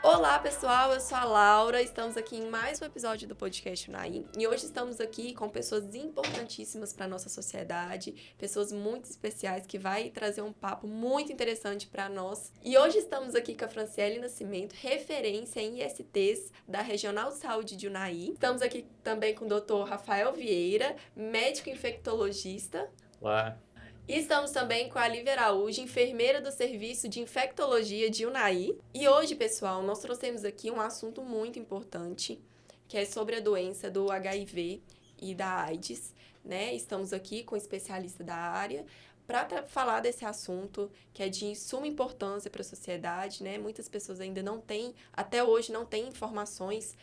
Olá, pessoal, eu sou a Laura, estamos aqui em mais um episódio do podcast Unai e hoje estamos aqui com pessoas importantíssimas para a nossa sociedade, pessoas muito especiais que vai trazer um papo muito interessante para nós. E hoje estamos aqui com a Franciele Nascimento, referência em ISTs da Regional de Saúde de Unai. Estamos aqui também com o Dr. Rafael Vieira, médico infectologista. Olá. E estamos também com a Lívia Araújo, enfermeira do Serviço de Infectologia de Unai. E hoje, pessoal, nós trouxemos aqui um assunto muito importante, que é sobre a doença do HIV e da AIDS, né? Estamos aqui com um especialista da área para falar desse assunto, que é de suma importância para a sociedade, né? Muitas pessoas ainda não têm, até hoje, não têm informações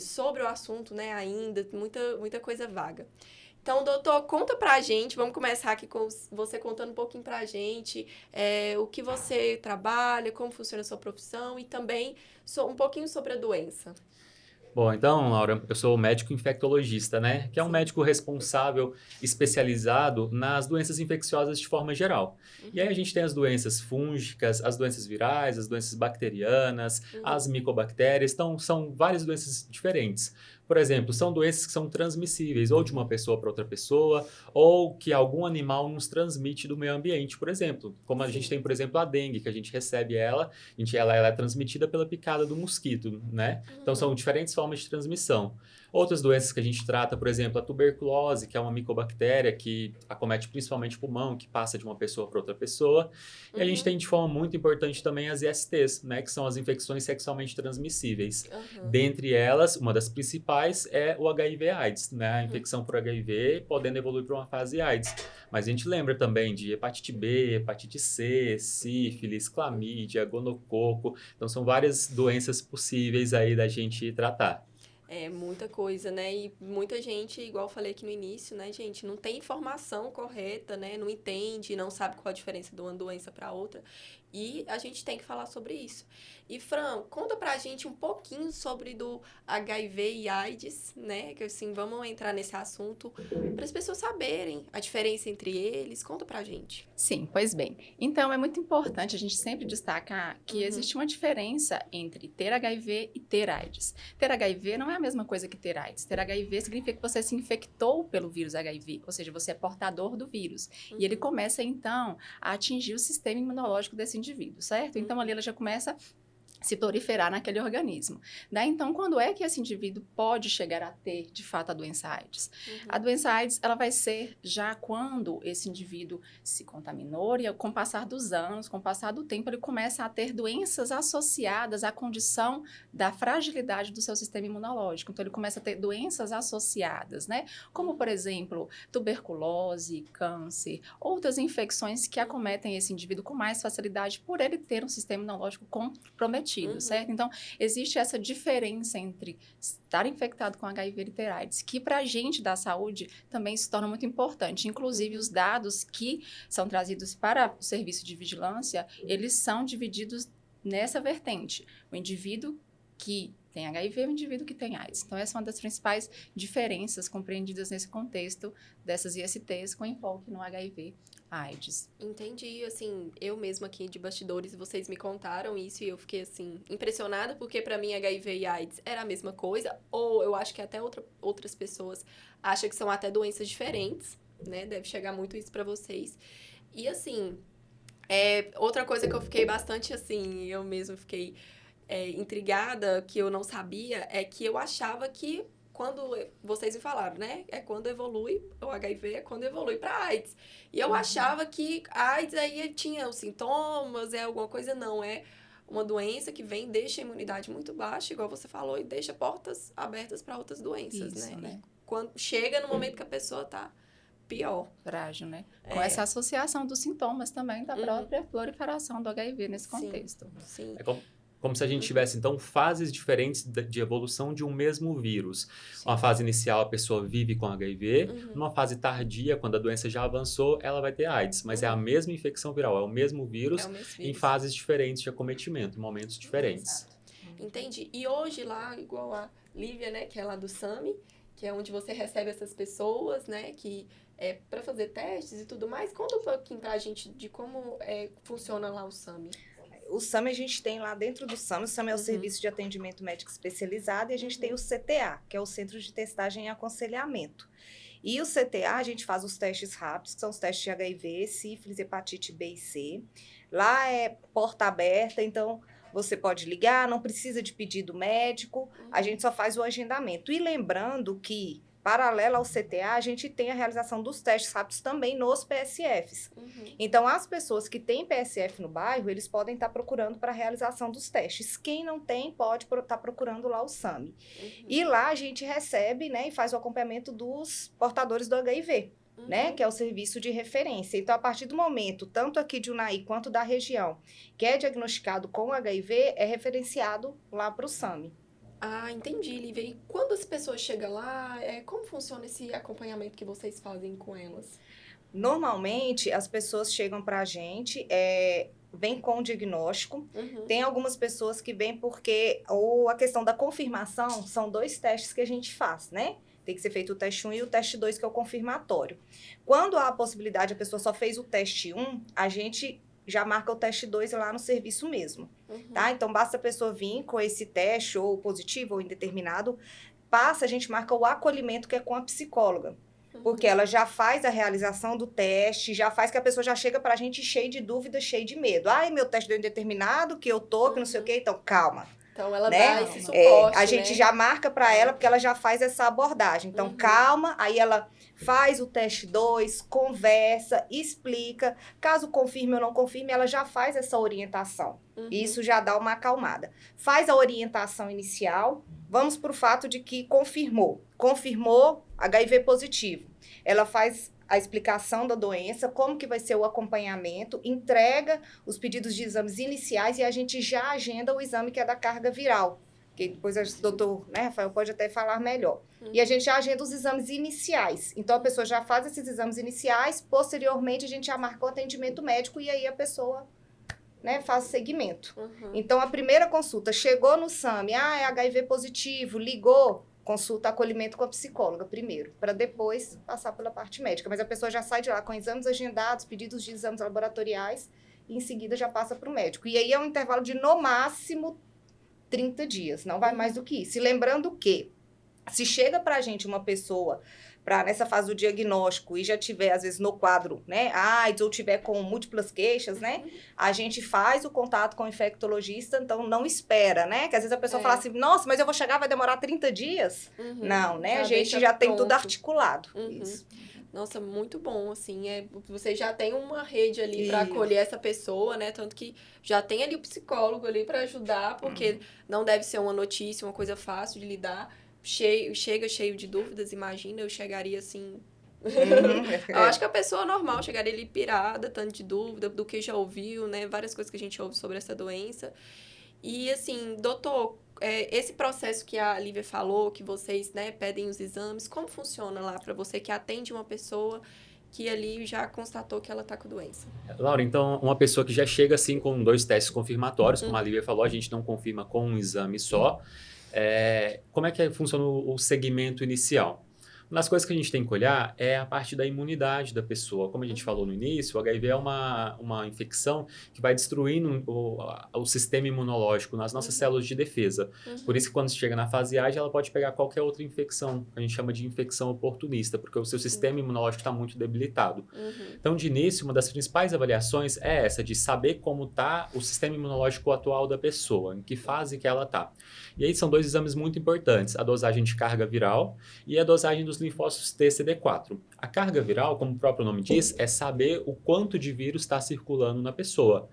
sobre o assunto, né? Ainda, muita coisa vaga. Então, doutor, conta pra gente, vamos começar aqui com você contando um pouquinho pra gente o que você trabalha, como funciona a sua profissão e também um pouquinho sobre a doença. Bom, então, Laura, eu sou médico infectologista, né? Que é um Sim. médico responsável, especializado nas doenças infecciosas de forma geral. E aí a gente tem as doenças fúngicas, as doenças virais, as doenças bacterianas, as micobactérias. Então, são várias doenças diferentes. Por exemplo, são doenças que são transmissíveis ou de uma pessoa para outra pessoa, ou que algum animal nos transmite do meio ambiente, por exemplo. Como a gente tem, por exemplo, a dengue, que a gente recebe ela é transmitida pela picada do mosquito, né? Então, são diferentes formas de transmissão. Outras doenças que a gente trata, por exemplo, a tuberculose, que é uma micobactéria que acomete principalmente o pulmão, que passa de uma pessoa para outra pessoa. E a gente tem de forma muito importante também as ISTs, né, que são as infecções sexualmente transmissíveis. Dentre elas, uma das principais é o HIV/AIDS, né, a infecção por HIV podendo evoluir para uma fase AIDS. Mas a gente lembra também de hepatite B, hepatite C, sífilis, clamídia, gonococo. Então, são várias doenças possíveis aí da gente tratar. É muita coisa, né? E muita gente, igual eu falei aqui no início, né, gente, não tem informação correta, né? Não entende, não sabe qual a diferença de uma doença para outra. E a gente tem que falar sobre isso. E, Fran, conta pra gente um pouquinho sobre do HIV e AIDS, né? Que assim, vamos entrar nesse assunto para as pessoas saberem a diferença entre eles. Conta pra gente. Sim, pois bem. Então, é muito importante a gente sempre destacar que existe uma diferença entre ter HIV e ter AIDS. Ter HIV não é a mesma coisa que ter AIDS. Ter HIV significa que você se infectou pelo vírus HIV, ou seja, você é portador do vírus. E ele começa, então, a atingir o sistema imunológico desse indivíduo, certo? Então, ali ela já começa se proliferar naquele organismo. Daí, então, quando é que esse indivíduo pode chegar a ter, de fato, a doença AIDS? A doença AIDS, ela vai ser já quando esse indivíduo se contaminou e, com o passar dos anos, com o passar do tempo, ele começa a ter doenças associadas à condição da fragilidade do seu sistema imunológico. Então, ele começa a ter doenças associadas, né? Como, por exemplo, tuberculose, câncer, outras infecções que acometem esse indivíduo com mais facilidade por ele ter um sistema imunológico comprometido. Certo? Então, existe essa diferença entre estar infectado com HIV e ter AIDS, que para a gente da saúde também se torna muito importante. Inclusive, os dados que são trazidos para o serviço de vigilância, eles são divididos nessa vertente. O indivíduo que tem HIV e o indivíduo que tem AIDS. Então, essa é uma das principais diferenças compreendidas nesse contexto dessas ISTs com enfoque no HIV AIDS. Entendi, assim, eu mesma aqui de bastidores, vocês me contaram isso e eu fiquei, assim, impressionada, porque pra mim HIV e AIDS era a mesma coisa, ou eu acho que até outras pessoas acham que são até doenças diferentes, né, deve chegar muito isso pra vocês. E, assim, outra coisa que eu fiquei bastante, assim, eu mesma fiquei intrigada, que eu não sabia, é que eu achava que quando vocês me falaram, né? É quando evolui, o HIV é quando evolui para AIDS. E eu achava que a AIDS aí tinha os sintomas, alguma coisa, não. É uma doença que vem, deixa a imunidade muito baixa, igual você falou, e deixa portas abertas para outras doenças, Isso, né? E quando chega no momento que a pessoa tá pior. Frágil, né? Com essa associação dos sintomas também da própria proliferação do HIV nesse contexto. Sim. É como se a gente tivesse, então, fases diferentes de evolução de um mesmo vírus. Uma fase inicial, a pessoa vive com HIV. Numa fase tardia, quando a doença já avançou, ela vai ter AIDS. Mas é a mesma infecção viral, é o mesmo vírus, em fases diferentes de acometimento, em momentos diferentes. Exato. Entendi. E hoje lá, igual a Lívia, né, que é lá do SAMI, que é onde você recebe essas pessoas, né, que para fazer testes e tudo mais. Conta um pouquinho pra gente de como funciona lá o SAMI. o SAMI a gente tem lá dentro do SAMI. O SAMI é o Serviço de Atendimento Médico Especializado, e a gente tem o CTA, que é o Centro de Testagem e Aconselhamento. E o CTA, a gente faz os testes rápidos, que são os testes de HIV, sífilis, hepatite B e C. Lá é porta aberta, então você pode ligar, não precisa de pedido médico, a gente só faz o agendamento. E lembrando que, paralelo ao CTA, a gente tem a realização dos testes rápidos também nos PSFs. Então, as pessoas que têm PSF no bairro, eles podem estar procurando para a realização dos testes. Quem não tem, pode estar procurando lá o SAMI. E lá a gente recebe, né, e faz o acompanhamento dos portadores do HIV. Né, que é o serviço de referência. Então, a partir do momento, tanto aqui de Unai quanto da região, que é diagnosticado com HIV, é referenciado lá para o SAMI. Ah, entendi, Lívia. E quando as pessoas chegam lá, como funciona esse acompanhamento que vocês fazem com elas? Normalmente, as pessoas chegam para a gente, vêm com o diagnóstico. Tem algumas pessoas que vêm porque a questão da confirmação são 2 testes que a gente faz, né? Tem que ser feito o teste 1 e o teste 2, que é o confirmatório. Quando há a possibilidade, a pessoa só fez o teste 1, a gente já marca o teste 2 lá no serviço mesmo. Tá? Então, basta a pessoa vir com esse teste, ou positivo ou indeterminado, a gente marca o acolhimento, que é com a psicóloga. Porque ela já faz a realização do teste, já faz que a pessoa já chega pra gente cheia de dúvidas, cheia de medo. Ai, meu teste deu indeterminado, que eu tô, que não sei o quê. Então, calma. Então, ela né? dá esse suporte, a gente já marca para ela, porque ela já faz essa abordagem. Então, calma, aí ela faz o teste 2, conversa, explica. Caso confirme ou não confirme, ela já faz essa orientação. Isso já dá uma acalmada. Faz a orientação inicial, vamos para o fato de que confirmou HIV positivo. Ela faz a explicação da doença, como que vai ser o acompanhamento, entrega os pedidos de exames iniciais e a gente já agenda o exame que é da carga viral, que depois o doutor, né, Rafael, pode até falar melhor. E a gente já agenda os exames iniciais. Então, a pessoa já faz esses exames iniciais, posteriormente a gente já marca o atendimento médico e aí a pessoa, né, faz o segmento. Então, a primeira consulta, chegou no SAMI, é HIV positivo, ligou, consulta acolhimento com a psicóloga primeiro, para depois passar pela parte médica. Mas a pessoa já sai de lá com exames agendados, pedidos de exames laboratoriais, e em seguida já passa para o médico. E aí é um intervalo de, no máximo, 30 dias, não vai mais do que isso. E lembrando que, se chega para a gente uma pessoa nessa fase do diagnóstico e já tiver, às vezes, no quadro, né, AIDS, ou tiver com múltiplas queixas, né, a gente faz o contato com o infectologista, então não espera, né, que às vezes a pessoa fala assim, nossa, mas eu vou chegar, vai demorar 30 dias? Não, né, a gente já tem tudo articulado. Isso. Nossa, muito bom, assim, você já tem uma rede ali para acolher essa pessoa, né, tanto que já tem ali o psicólogo ali para ajudar, porque não deve ser uma notícia, uma coisa fácil de lidar, chega cheio de dúvidas, imagina, eu chegaria assim... Eu acho que a pessoa normal chegaria ali pirada, tanto de dúvida, do que já ouviu, né, várias coisas que a gente ouve sobre essa doença. E assim, doutor, esse processo que a Lívia falou, que vocês, né, pedem os exames, como funciona lá para você que atende uma pessoa que ali já constatou que ela está com doença? Laura, então, uma pessoa que já chega assim com 2 testes confirmatórios, como a Lívia falou, a gente não confirma com um exame só. Como é que funciona o segmento inicial? Uma das coisas que a gente tem que olhar é a parte da imunidade da pessoa. Como a gente falou no início, o HIV é uma infecção que vai destruindo o sistema imunológico nas nossas células de defesa. Por isso que quando chega na fase AIDS, ela pode pegar qualquer outra infecção, que a gente chama de infecção oportunista, porque o seu sistema imunológico está muito debilitado. Então, de início, uma das principais avaliações é essa, de saber como está o sistema imunológico atual da pessoa, em que fase que ela está. E aí são 2 exames muito importantes, a dosagem de carga viral e a dosagem dos linfócitos TCD4. A carga viral, como o próprio nome diz, é saber o quanto de vírus está circulando na pessoa.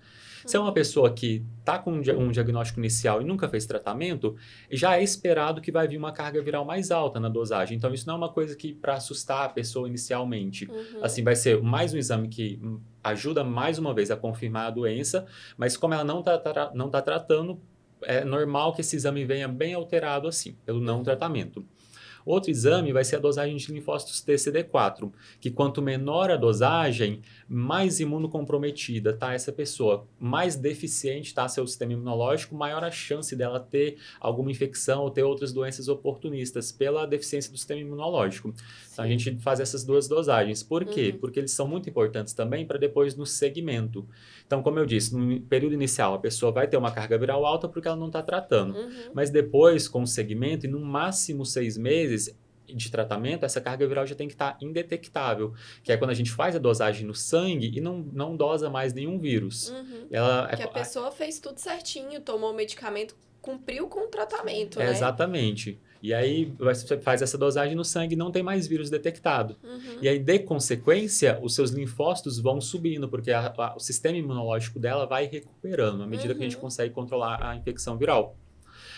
Se é uma pessoa que está com um diagnóstico inicial e nunca fez tratamento, já é esperado que vai vir uma carga viral mais alta na dosagem. Então, isso não é uma coisa que para assustar a pessoa inicialmente. Assim, vai ser mais um exame que ajuda mais uma vez a confirmar a doença, mas como ela não tá tratando, é normal que esse exame venha bem alterado assim, pelo não tratamento. Outro exame vai ser a dosagem de linfócitos TCD4, que quanto menor a dosagem, mais imunocomprometida está essa pessoa, mais deficiente está seu sistema imunológico, maior a chance dela ter alguma infecção ou ter outras doenças oportunistas pela deficiência do sistema imunológico. Então, a gente faz essas duas dosagens. Por quê? Porque eles são muito importantes também para depois no segmento. Então, como eu disse, no período inicial a pessoa vai ter uma carga viral alta porque ela não está tratando. Mas depois, com o segmento, e no máximo 6 meses de tratamento, essa carga viral já tem que estar indetectável, que é quando a gente faz a dosagem no sangue e não dosa mais nenhum vírus. Que a pessoa fez tudo certinho, tomou o medicamento, cumpriu com o tratamento, né? Exatamente. E aí você faz essa dosagem no sangue e não tem mais vírus detectado. E aí, de consequência, os seus linfócitos vão subindo, porque o sistema imunológico dela vai recuperando à medida que a gente consegue controlar a infecção viral.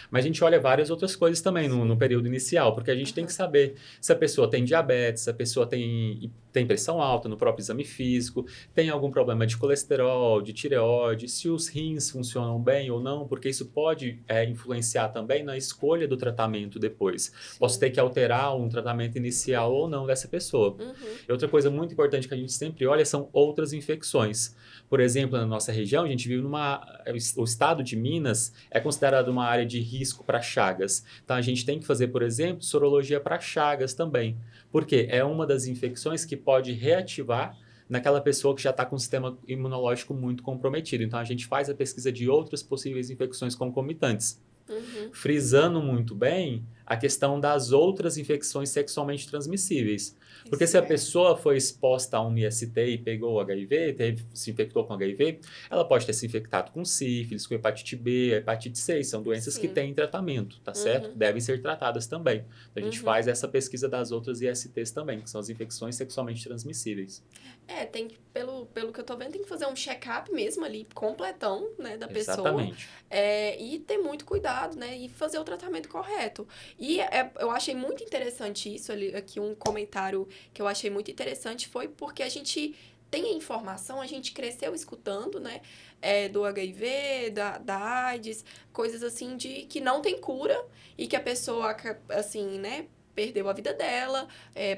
Mas a gente olha várias outras coisas também no período inicial, porque a gente tem que saber se a pessoa tem diabetes, se a pessoa tem pressão alta no próprio exame físico, tem algum problema de colesterol, de tireoide, se os rins funcionam bem ou não, porque isso pode influenciar também na escolha do tratamento depois. Posso ter que alterar um tratamento inicial ou não dessa pessoa. E outra coisa muito importante que a gente sempre olha são outras infecções. Por exemplo, na nossa região, a gente vive o estado de Minas é considerado uma área de risco para Chagas. Então, a gente tem que fazer, por exemplo, sorologia para Chagas também. Porque é uma das infecções que pode reativar naquela pessoa que já está com o sistema imunológico muito comprometido. Então, a gente faz a pesquisa de outras possíveis infecções concomitantes. Frisando muito bem a questão das outras infecções sexualmente transmissíveis. Porque se a pessoa foi exposta a um IST e pegou HIV, se infectou com HIV, ela pode ter se infectado com sífilis, com hepatite B, hepatite C, são doenças que têm tratamento, tá certo? Devem ser tratadas também. Então, a gente faz essa pesquisa das outras ISTs também, que são as infecções sexualmente transmissíveis. Tem que, pelo que eu tô vendo, tem que fazer um check-up mesmo ali, completão, né, da pessoa. Exatamente. E ter muito cuidado, né, e fazer o tratamento correto. E eu achei muito interessante isso, aqui um comentário que eu achei muito interessante foi porque a gente tem a informação, a gente cresceu escutando, né, do HIV, da AIDS, coisas assim de que não tem cura e que a pessoa, assim, né, perdeu a vida dela,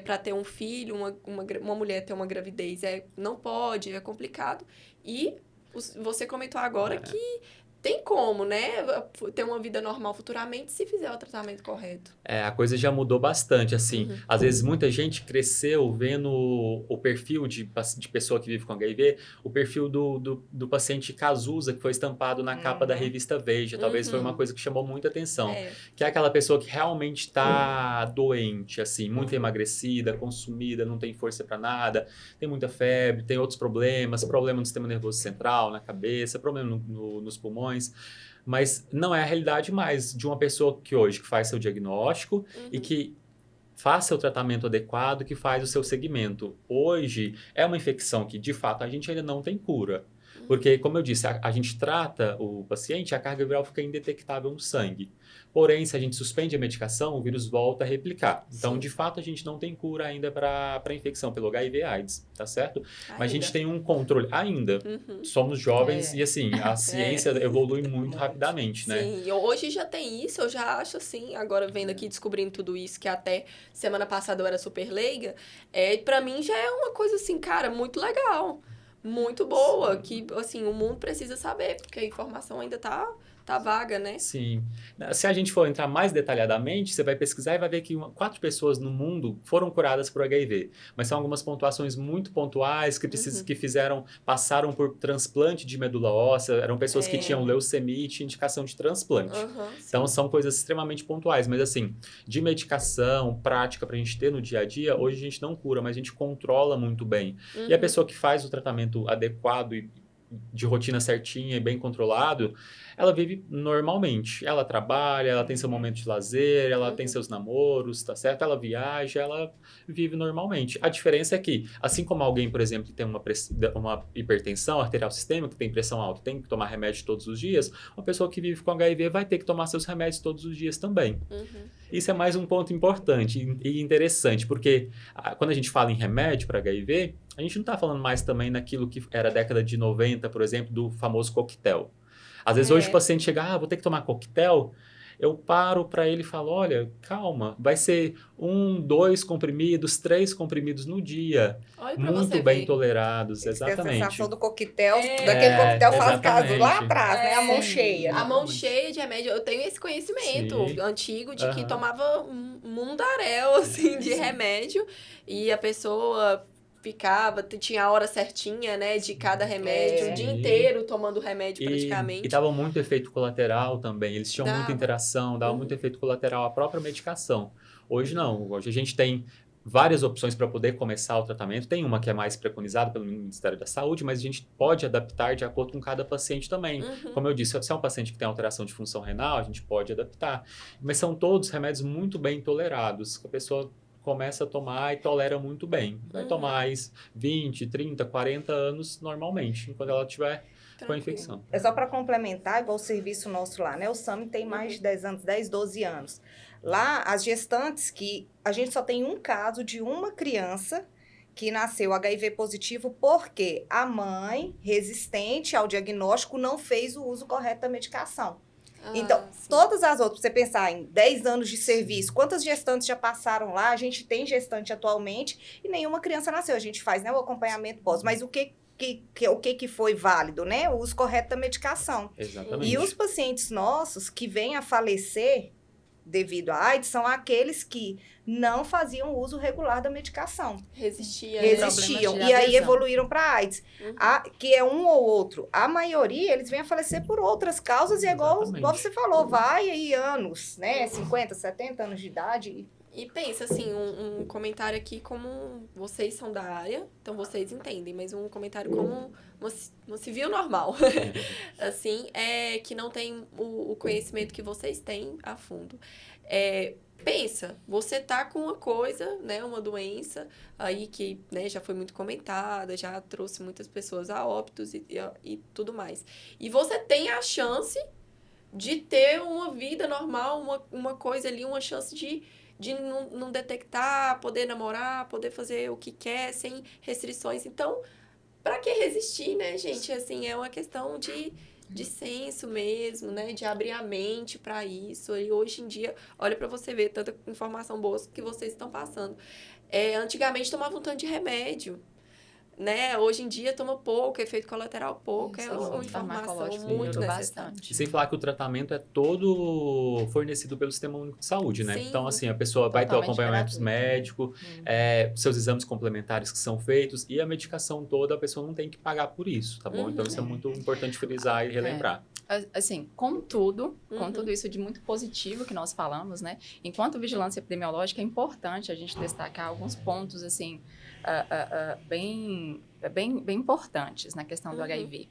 para ter um filho, uma mulher ter uma gravidez não pode, é complicado. E você comentou agora que tem como, né, ter uma vida normal futuramente se fizer o tratamento correto. A coisa já mudou bastante, assim. Às vezes, muita gente cresceu vendo o perfil de pessoa que vive com HIV, o perfil do paciente Cazuza, que foi estampado na capa da revista Veja. Talvez foi uma coisa que chamou muita atenção. Que é aquela pessoa que realmente está doente, assim, muito emagrecida, consumida, não tem força para nada, tem muita febre, tem outros problemas, problema no sistema nervoso central, na cabeça, problema nos pulmões. Mas não é a realidade mais de uma pessoa que hoje faz seu diagnóstico e que faça o tratamento adequado, que faz o seu segmento. Hoje é uma infecção que, de fato, a gente ainda não tem cura. Porque, como eu disse, a gente trata o paciente, a carga viral fica indetectável no sangue. Porém, se a gente suspende a medicação, o vírus volta a replicar. Então, de fato, a gente não tem cura ainda para a infecção pelo HIV/AIDS, tá certo? Mas a gente tem um controle ainda. Somos jovens e, assim, a ciência evolui muito rapidamente, né? Sim, hoje já tem isso, eu já acho assim, agora vendo aqui, descobrindo tudo isso, que até semana passada eu era super leiga, pra mim já é uma coisa assim, cara, muito legal. Muito boa, que, assim, o mundo precisa saber, porque a informação ainda tá vaga, né? Sim. Se a gente for entrar mais detalhadamente, você vai pesquisar e vai ver que 4 pessoas no mundo foram curadas por HIV. Mas são algumas pontuações muito pontuais que passaram por transplante de medula óssea, eram pessoas que tinham leucemia e tinham indicação de transplante. Então, são coisas extremamente pontuais. Mas, assim, de medicação, prática pra gente ter no dia a dia, hoje a gente não cura, mas a gente controla muito bem. E a pessoa que faz o tratamento adequado e de rotina certinha e bem controlado, ela vive normalmente. Ela trabalha, ela tem seu momento de lazer, ela tem seus namoros, tá certo? Ela viaja, ela vive normalmente. A diferença é que, assim como alguém, por exemplo, que tem uma hipertensão arterial sistêmica, que tem pressão alta, tem que tomar remédio todos os dias, uma pessoa que vive com HIV vai ter que tomar seus remédios todos os dias também. Isso é mais um ponto importante e interessante, porque quando a gente fala em remédio para HIV, a gente não está falando mais também naquilo que era a década de 90, por exemplo, do famoso coquetel. Às vezes hoje o paciente chega, vou ter que tomar coquetel, eu paro para ele e falo, olha, calma, vai ser 1, 2 comprimidos, 3 comprimidos no dia. Olha pra Muito você bem ver. tolerados, Tem a exatamente. sensação do coquetel, É, daquele coquetel faz caso lá exatamente. atrás, né? A mão É. cheia. A mão Exatamente. cheia de remédio. Eu tenho esse conhecimento Sim. antigo de que Aham. tomava um mundaréu, assim, de remédio. E a pessoa ficava, tinha a hora certinha, né, de cada remédio. É. O dia Sim. inteiro tomando remédio, praticamente. E dava muito efeito colateral também. Eles tinham muita Dava. interação, dava Uhum. muito efeito colateral a própria medicação. Hoje não. Hoje a gente tem várias opções para poder começar o tratamento. Tem uma que é mais preconizada pelo Ministério da Saúde, mas a gente pode adaptar de acordo com cada paciente também. Uhum. Como eu disse, se é um paciente que tem alteração de função renal, a gente pode adaptar. Mas são todos remédios muito bem tolerados, que a pessoa começa a tomar e tolera muito bem. Vai Uhum. tomar 20, 30, 40 anos normalmente, enquanto ela tiver com a Tranquilo. infecção. É só para complementar, igual o serviço nosso lá, né? O SAMI tem mais de 10 anos, 10, 12 anos. Lá, as gestantes que... A gente só tem um caso de uma criança que nasceu HIV positivo porque a mãe, resistente ao diagnóstico, não fez o uso correto da medicação. Então, sim. todas as outras, você pensar em 10 anos de serviço, quantas gestantes já passaram lá? A gente tem gestante atualmente e nenhuma criança nasceu. A gente faz, né, o acompanhamento pós. Mas o que foi válido, né? O uso correto da medicação. Exatamente. E os pacientes nossos que vêm a falecer devido à AIDS são aqueles que não faziam uso regular da medicação. Resistiam. Resistiam. Problemas de E aí adesão. evoluíram para AIDS. Uhum. Que é um ou outro. A maioria, eles vêm a falecer por outras causas. E é igual Exatamente. você falou, vai aí anos, né? 50, 70 anos de idade. E pensa, assim, um comentário aqui como vocês são da área, então vocês entendem, mas um comentário como uma civil normal, assim, que não tem o conhecimento que vocês têm a fundo. Pensa, você tá com uma coisa, né, uma doença aí que, né, já foi muito comentada, já trouxe muitas pessoas a óbitos e tudo mais. E você tem a chance de ter uma vida normal, uma coisa ali, uma chance de não detectar, poder namorar, poder fazer o que quer, sem restrições. Então, pra que resistir, né, gente? Assim, é uma questão de senso mesmo, né? De abrir a mente pra isso. E hoje em dia, olha pra você ver tanta informação boa que vocês estão passando. Antigamente tomava um tanto de remédio, né? Hoje em dia toma pouco, efeito colateral pouco. Isso, É uma o informação farmacológico muito melhorou necessária. bastante. E sem falar que o tratamento é todo fornecido pelo Sistema Único de Saúde, né? Sim. Então, assim, a pessoa vai ter o Totalmente acompanhamento gratuito. médico, seus exames complementares que são feitos e a medicação toda, a pessoa não tem que pagar por isso, tá bom? Uhum. Então, isso é muito importante frisar e relembrar. Assim, com tudo Uhum. isso de muito positivo que nós falamos, né? Enquanto vigilância epidemiológica, é importante a gente destacar alguns pontos, assim, bem importantes na questão do Uhum. HIV.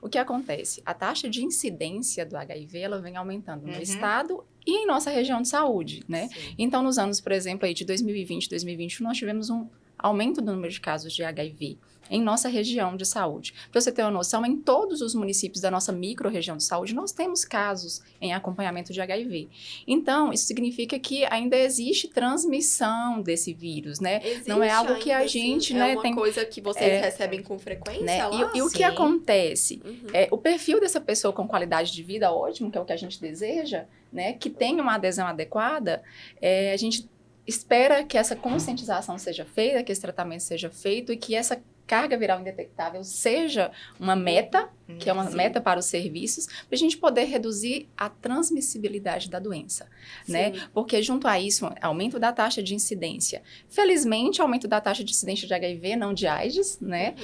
O que acontece? A taxa de incidência do HIV, ela vem aumentando no Uhum. estado e em nossa região de saúde, né? Sim. Então, nos anos, por exemplo, aí de 2020 e 2021, nós tivemos um aumento do número de casos de HIV em nossa região de saúde. Para você ter uma noção, em todos os municípios da nossa micro-região de saúde, nós temos casos em acompanhamento de HIV. Então, isso significa que ainda existe transmissão desse vírus, né? Existe Não é algo que a ainda, gente, assim, né, é uma tem... coisa que vocês recebem com frequência né? lá? E o que Sim. acontece? Uhum. O perfil dessa pessoa com qualidade de vida ótimo, que é o que a gente deseja, né? Que tenha uma adesão adequada, a gente espera que essa conscientização seja feita, que esse tratamento seja feito e que essa carga viral indetectável seja uma meta, que é uma Sim. meta para os serviços, para a gente poder reduzir a transmissibilidade da doença, né? Sim. Porque junto a isso, aumento da taxa de incidência. Felizmente, aumento da taxa de incidência de HIV, não de AIDS, né?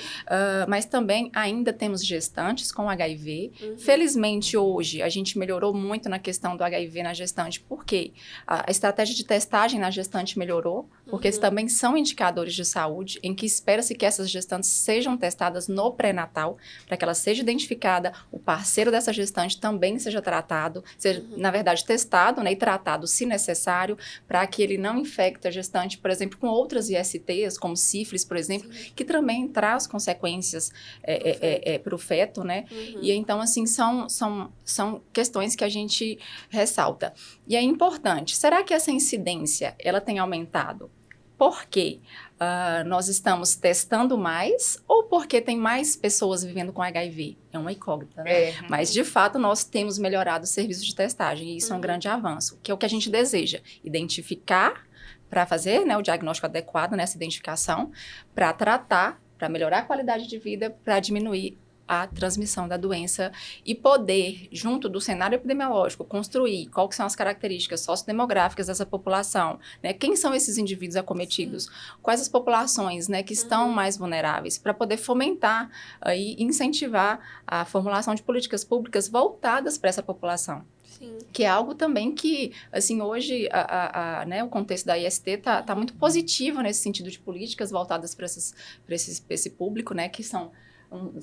Mas também ainda temos gestantes com HIV. Uhum. Felizmente, hoje, a gente melhorou muito na questão do HIV na gestante, porque a estratégia de testagem na gestante melhorou, porque esses também são indicadores de saúde, em que espera-se que essas gestantes sejam testadas no pré-natal, para que ela seja identificada, o parceiro dessa gestante também seja tratado, seja, na verdade, testado, né, e tratado, se necessário, para que ele não infecte a gestante, por exemplo, com outras ISTs, como sífilis, por exemplo, Sim. que também traz consequências para o feto, né? Uhum. E então, assim, são questões que a gente ressalta. E é importante, será que essa incidência, ela tem aumentado? Por quê? Nós estamos testando mais ou porque tem mais pessoas vivendo com HIV? É uma incógnita, né? Mas, de fato, nós temos melhorado o serviço de testagem e isso é um grande avanço, que é o que a gente deseja, identificar para fazer, né, o diagnóstico adequado nessa identificação, para tratar, para melhorar a qualidade de vida, para diminuir a transmissão da doença e poder, junto do cenário epidemiológico, construir quais são as características sociodemográficas dessa população, né? Quem são esses indivíduos acometidos, quais as populações, né, que estão mais vulneráveis, para poder fomentar e incentivar a formulação de políticas públicas voltadas para essa população. Sim. Que é algo também que, assim, hoje, né, o contexto da IST tá muito positivo nesse sentido de políticas voltadas para esse público, né, que são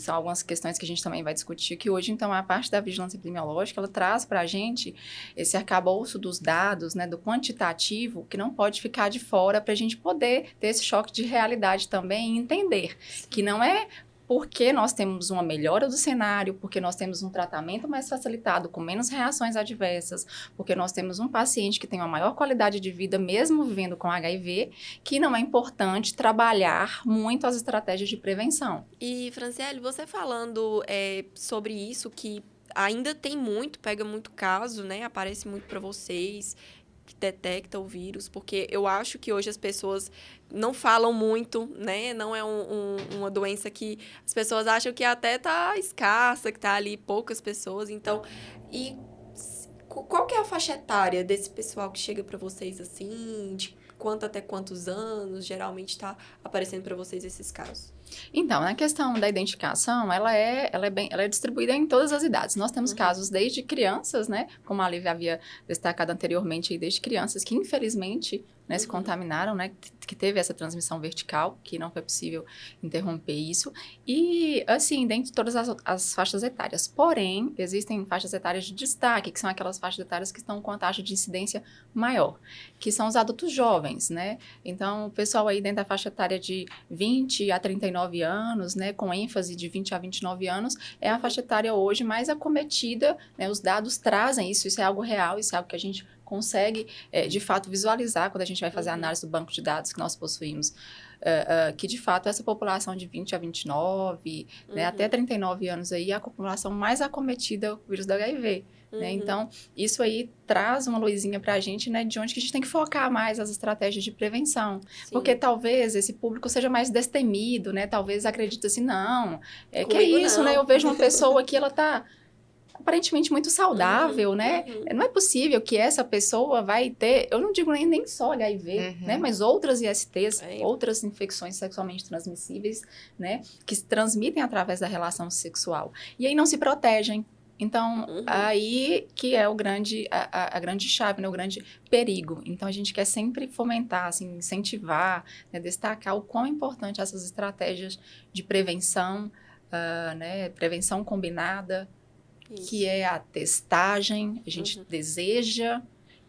algumas questões que a gente também vai discutir, que hoje, então, a parte da vigilância epidemiológica, ela traz para a gente esse arcabouço dos dados, né, do quantitativo, que não pode ficar de fora para a gente poder ter esse choque de realidade também e entender que não é porque nós temos uma melhora do cenário, porque nós temos um tratamento mais facilitado, com menos reações adversas, porque nós temos um paciente que tem uma maior qualidade de vida, mesmo vivendo com HIV, que não é importante trabalhar muito as estratégias de prevenção. E, Franciele, você falando sobre isso, que ainda tem muito, pega muito caso, né? Aparece muito para vocês, que detecta o vírus, porque eu acho que hoje as pessoas não falam muito, né? Não é uma doença que as pessoas acham que até tá escassa, que tá ali poucas pessoas. Então, e qual que é a faixa etária desse pessoal que chega para vocês assim? De quanto até quantos anos geralmente tá aparecendo para vocês esses casos? Então, na questão da identificação, ela é distribuída em todas as idades. Nós temos casos desde crianças, né? Como a Lívia havia destacado anteriormente, desde crianças que, infelizmente, né, se contaminaram, né, que teve essa transmissão vertical, que não foi possível interromper isso, e, assim, dentro de todas as faixas etárias. Porém, existem faixas etárias de destaque, que são aquelas faixas etárias que estão com a taxa de incidência maior, que são os adultos jovens, né? Então, o pessoal aí dentro da faixa etária de 20 a 39 anos, né, com ênfase de 20 a 29 anos, é a faixa etária hoje mais acometida, né? Os dados trazem isso é algo real, isso é algo que a gente consegue, de fato, visualizar quando a gente vai fazer a análise do banco de dados que nós possuímos, que, de fato, essa população de 20 a 29, né, até 39 anos aí, é a população mais acometida com o vírus do HIV. Né? Então, isso aí traz uma luzinha para a gente, né, de onde que a gente tem que focar mais as estratégias de prevenção. Sim. Porque talvez esse público seja mais destemido, né? Talvez acredite assim, não, que é isso, não. né? Eu vejo uma pessoa que ela tá aparentemente muito saudável, né? Não é possível que essa pessoa vai ter, eu não digo nem só HIV, né? Mas outras ISTs, outras infecções sexualmente transmissíveis, né? Que se transmitem através da relação sexual. E aí não se protegem. Então, aí que é a grande chave, né? O grande perigo. Então, a gente quer sempre fomentar, assim, incentivar, né? Destacar o quão importante essas estratégias de prevenção, né? Prevenção combinada, isso. Que é a testagem. A gente deseja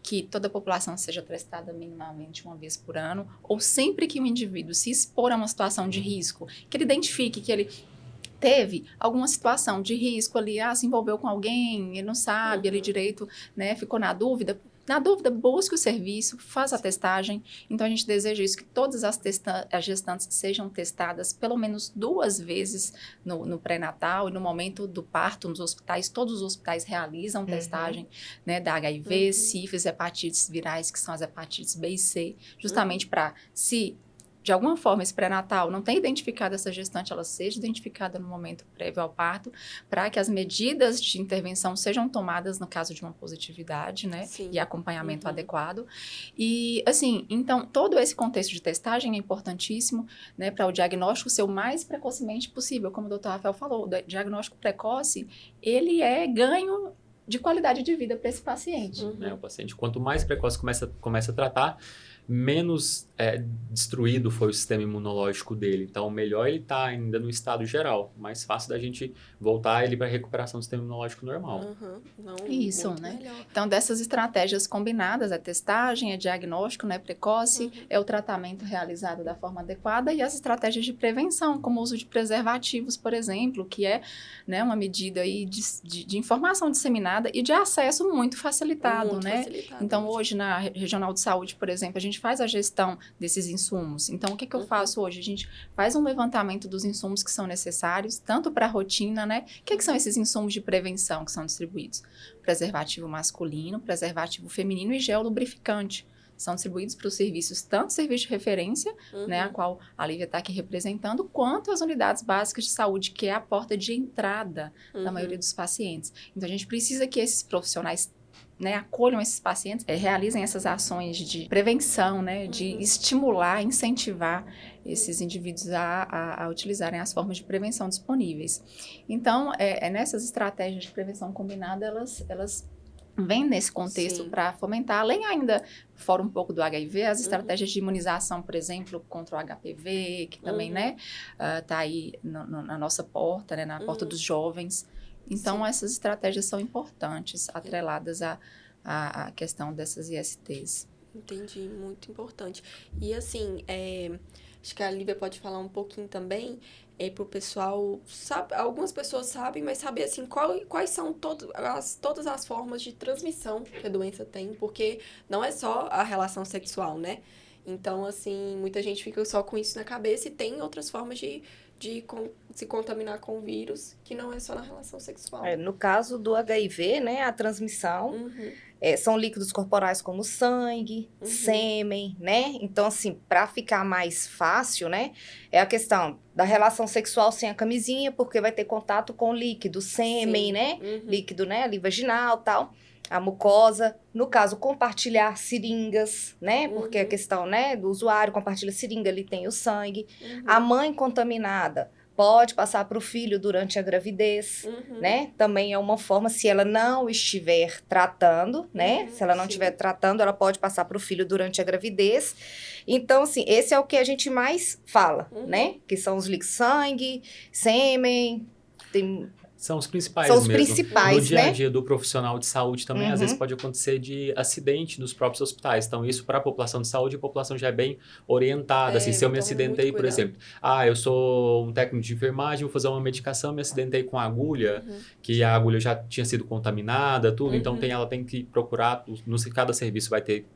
que toda a população seja testada minimamente uma vez por ano, ou sempre que o indivíduo se expor a uma situação de risco, que ele identifique que ele teve alguma situação de risco ali, se envolveu com alguém, ele não sabe, ele direito, né, ficou na dúvida. Na dúvida, busque o serviço, faça a testagem. Então, a gente deseja isso, que todas as gestantes sejam testadas pelo menos 2 vezes no pré-natal e no momento do parto nos hospitais. Todos os hospitais realizam testagem, né, da HIV, sífilis, hepatites virais, que são as hepatites B e C, justamente para, se de alguma forma esse pré-natal não tem identificado essa gestante, ela seja identificada no momento prévio ao parto, para que as medidas de intervenção sejam tomadas no caso de uma positividade, né? Sim. E acompanhamento adequado. E, assim, então, todo esse contexto de testagem é importantíssimo, né? Para o diagnóstico ser o mais precocemente possível. Como o Dr. Rafael falou, o diagnóstico precoce, ele é ganho de qualidade de vida para esse paciente. O paciente, quanto mais precoce começa a tratar, menos destruído foi o sistema imunológico dele. Então, melhor ele está ainda no estado geral. Mais fácil da gente voltar ele para a recuperação do sistema imunológico normal. Isso, né? Melhor. Então, dessas estratégias combinadas, a testagem, é diagnóstico, né, precoce, é o tratamento realizado da forma adequada e as estratégias de prevenção, como o uso de preservativos, por exemplo, que é, né, uma medida aí de informação disseminada e de acesso muito facilitado, né? Então, hoje, na Regional de Saúde, por exemplo, a gente gente faz a gestão desses insumos. Então, o que eu faço hoje? A gente faz um levantamento dos insumos que são necessários, tanto para a rotina, né? O que são esses insumos de prevenção que são distribuídos? Preservativo masculino, preservativo feminino e gel lubrificante. São distribuídos para os serviços, tanto serviço de referência, né, a qual a Lívia está aqui representando, quanto as unidades básicas de saúde, que é a porta de entrada da maioria dos pacientes. Então, a gente precisa que esses profissionais, né, acolham esses pacientes, realizem essas ações de prevenção, né, de estimular, incentivar esses indivíduos a utilizarem as formas de prevenção disponíveis. Então, nessas estratégias de prevenção combinada, elas vem nesse contexto para fomentar, além ainda, fora um pouco do HIV, as estratégias de imunização, por exemplo, contra o HPV, que também, né, tá aí na nossa porta, né, na porta dos jovens. Então, essas estratégias são importantes, atreladas à questão dessas ISTs. Entendi, muito importante. E assim, acho que a Lívia pode falar um pouquinho também, para o pessoal, algumas pessoas sabem, mas saber assim, quais são todas as formas de transmissão que a doença tem, porque não é só a relação sexual, né? Então, assim, muita gente fica só com isso na cabeça e tem outras formas de se contaminar com o vírus, que não é só na relação sexual. No caso do HIV, né, a transmissão são líquidos corporais como sangue, sêmen, né? Então, assim, para ficar mais fácil, né, é a questão da relação sexual sem a camisinha, porque vai ter contato com líquido, sêmen, né? Líquido, né, ali vaginal, tal. A mucosa, no caso, compartilhar seringas, né? Porque a questão, né, do usuário compartilha seringa, ali tem o sangue. A mãe contaminada pode passar para o filho durante a gravidez, né? Também é uma forma, se ela não estiver tratando, né? Se ela não estiver tratando, ela pode passar para o filho durante a gravidez. Então, assim, esse é o que a gente mais fala, né? Que são os líquidos sangue, sêmen, tem... São os principais São os mesmo. principais, No dia a né? dia do profissional de saúde também, às vezes pode acontecer de acidente nos próprios hospitais. Então, isso para a população de saúde, a população já é bem orientada. Assim, se eu me acidentei, por exemplo, eu sou um técnico de enfermagem, vou fazer uma medicação, me acidentei com a agulha, que a agulha já tinha sido contaminada, tudo. Então, ela tem que procurar, cada serviço vai ter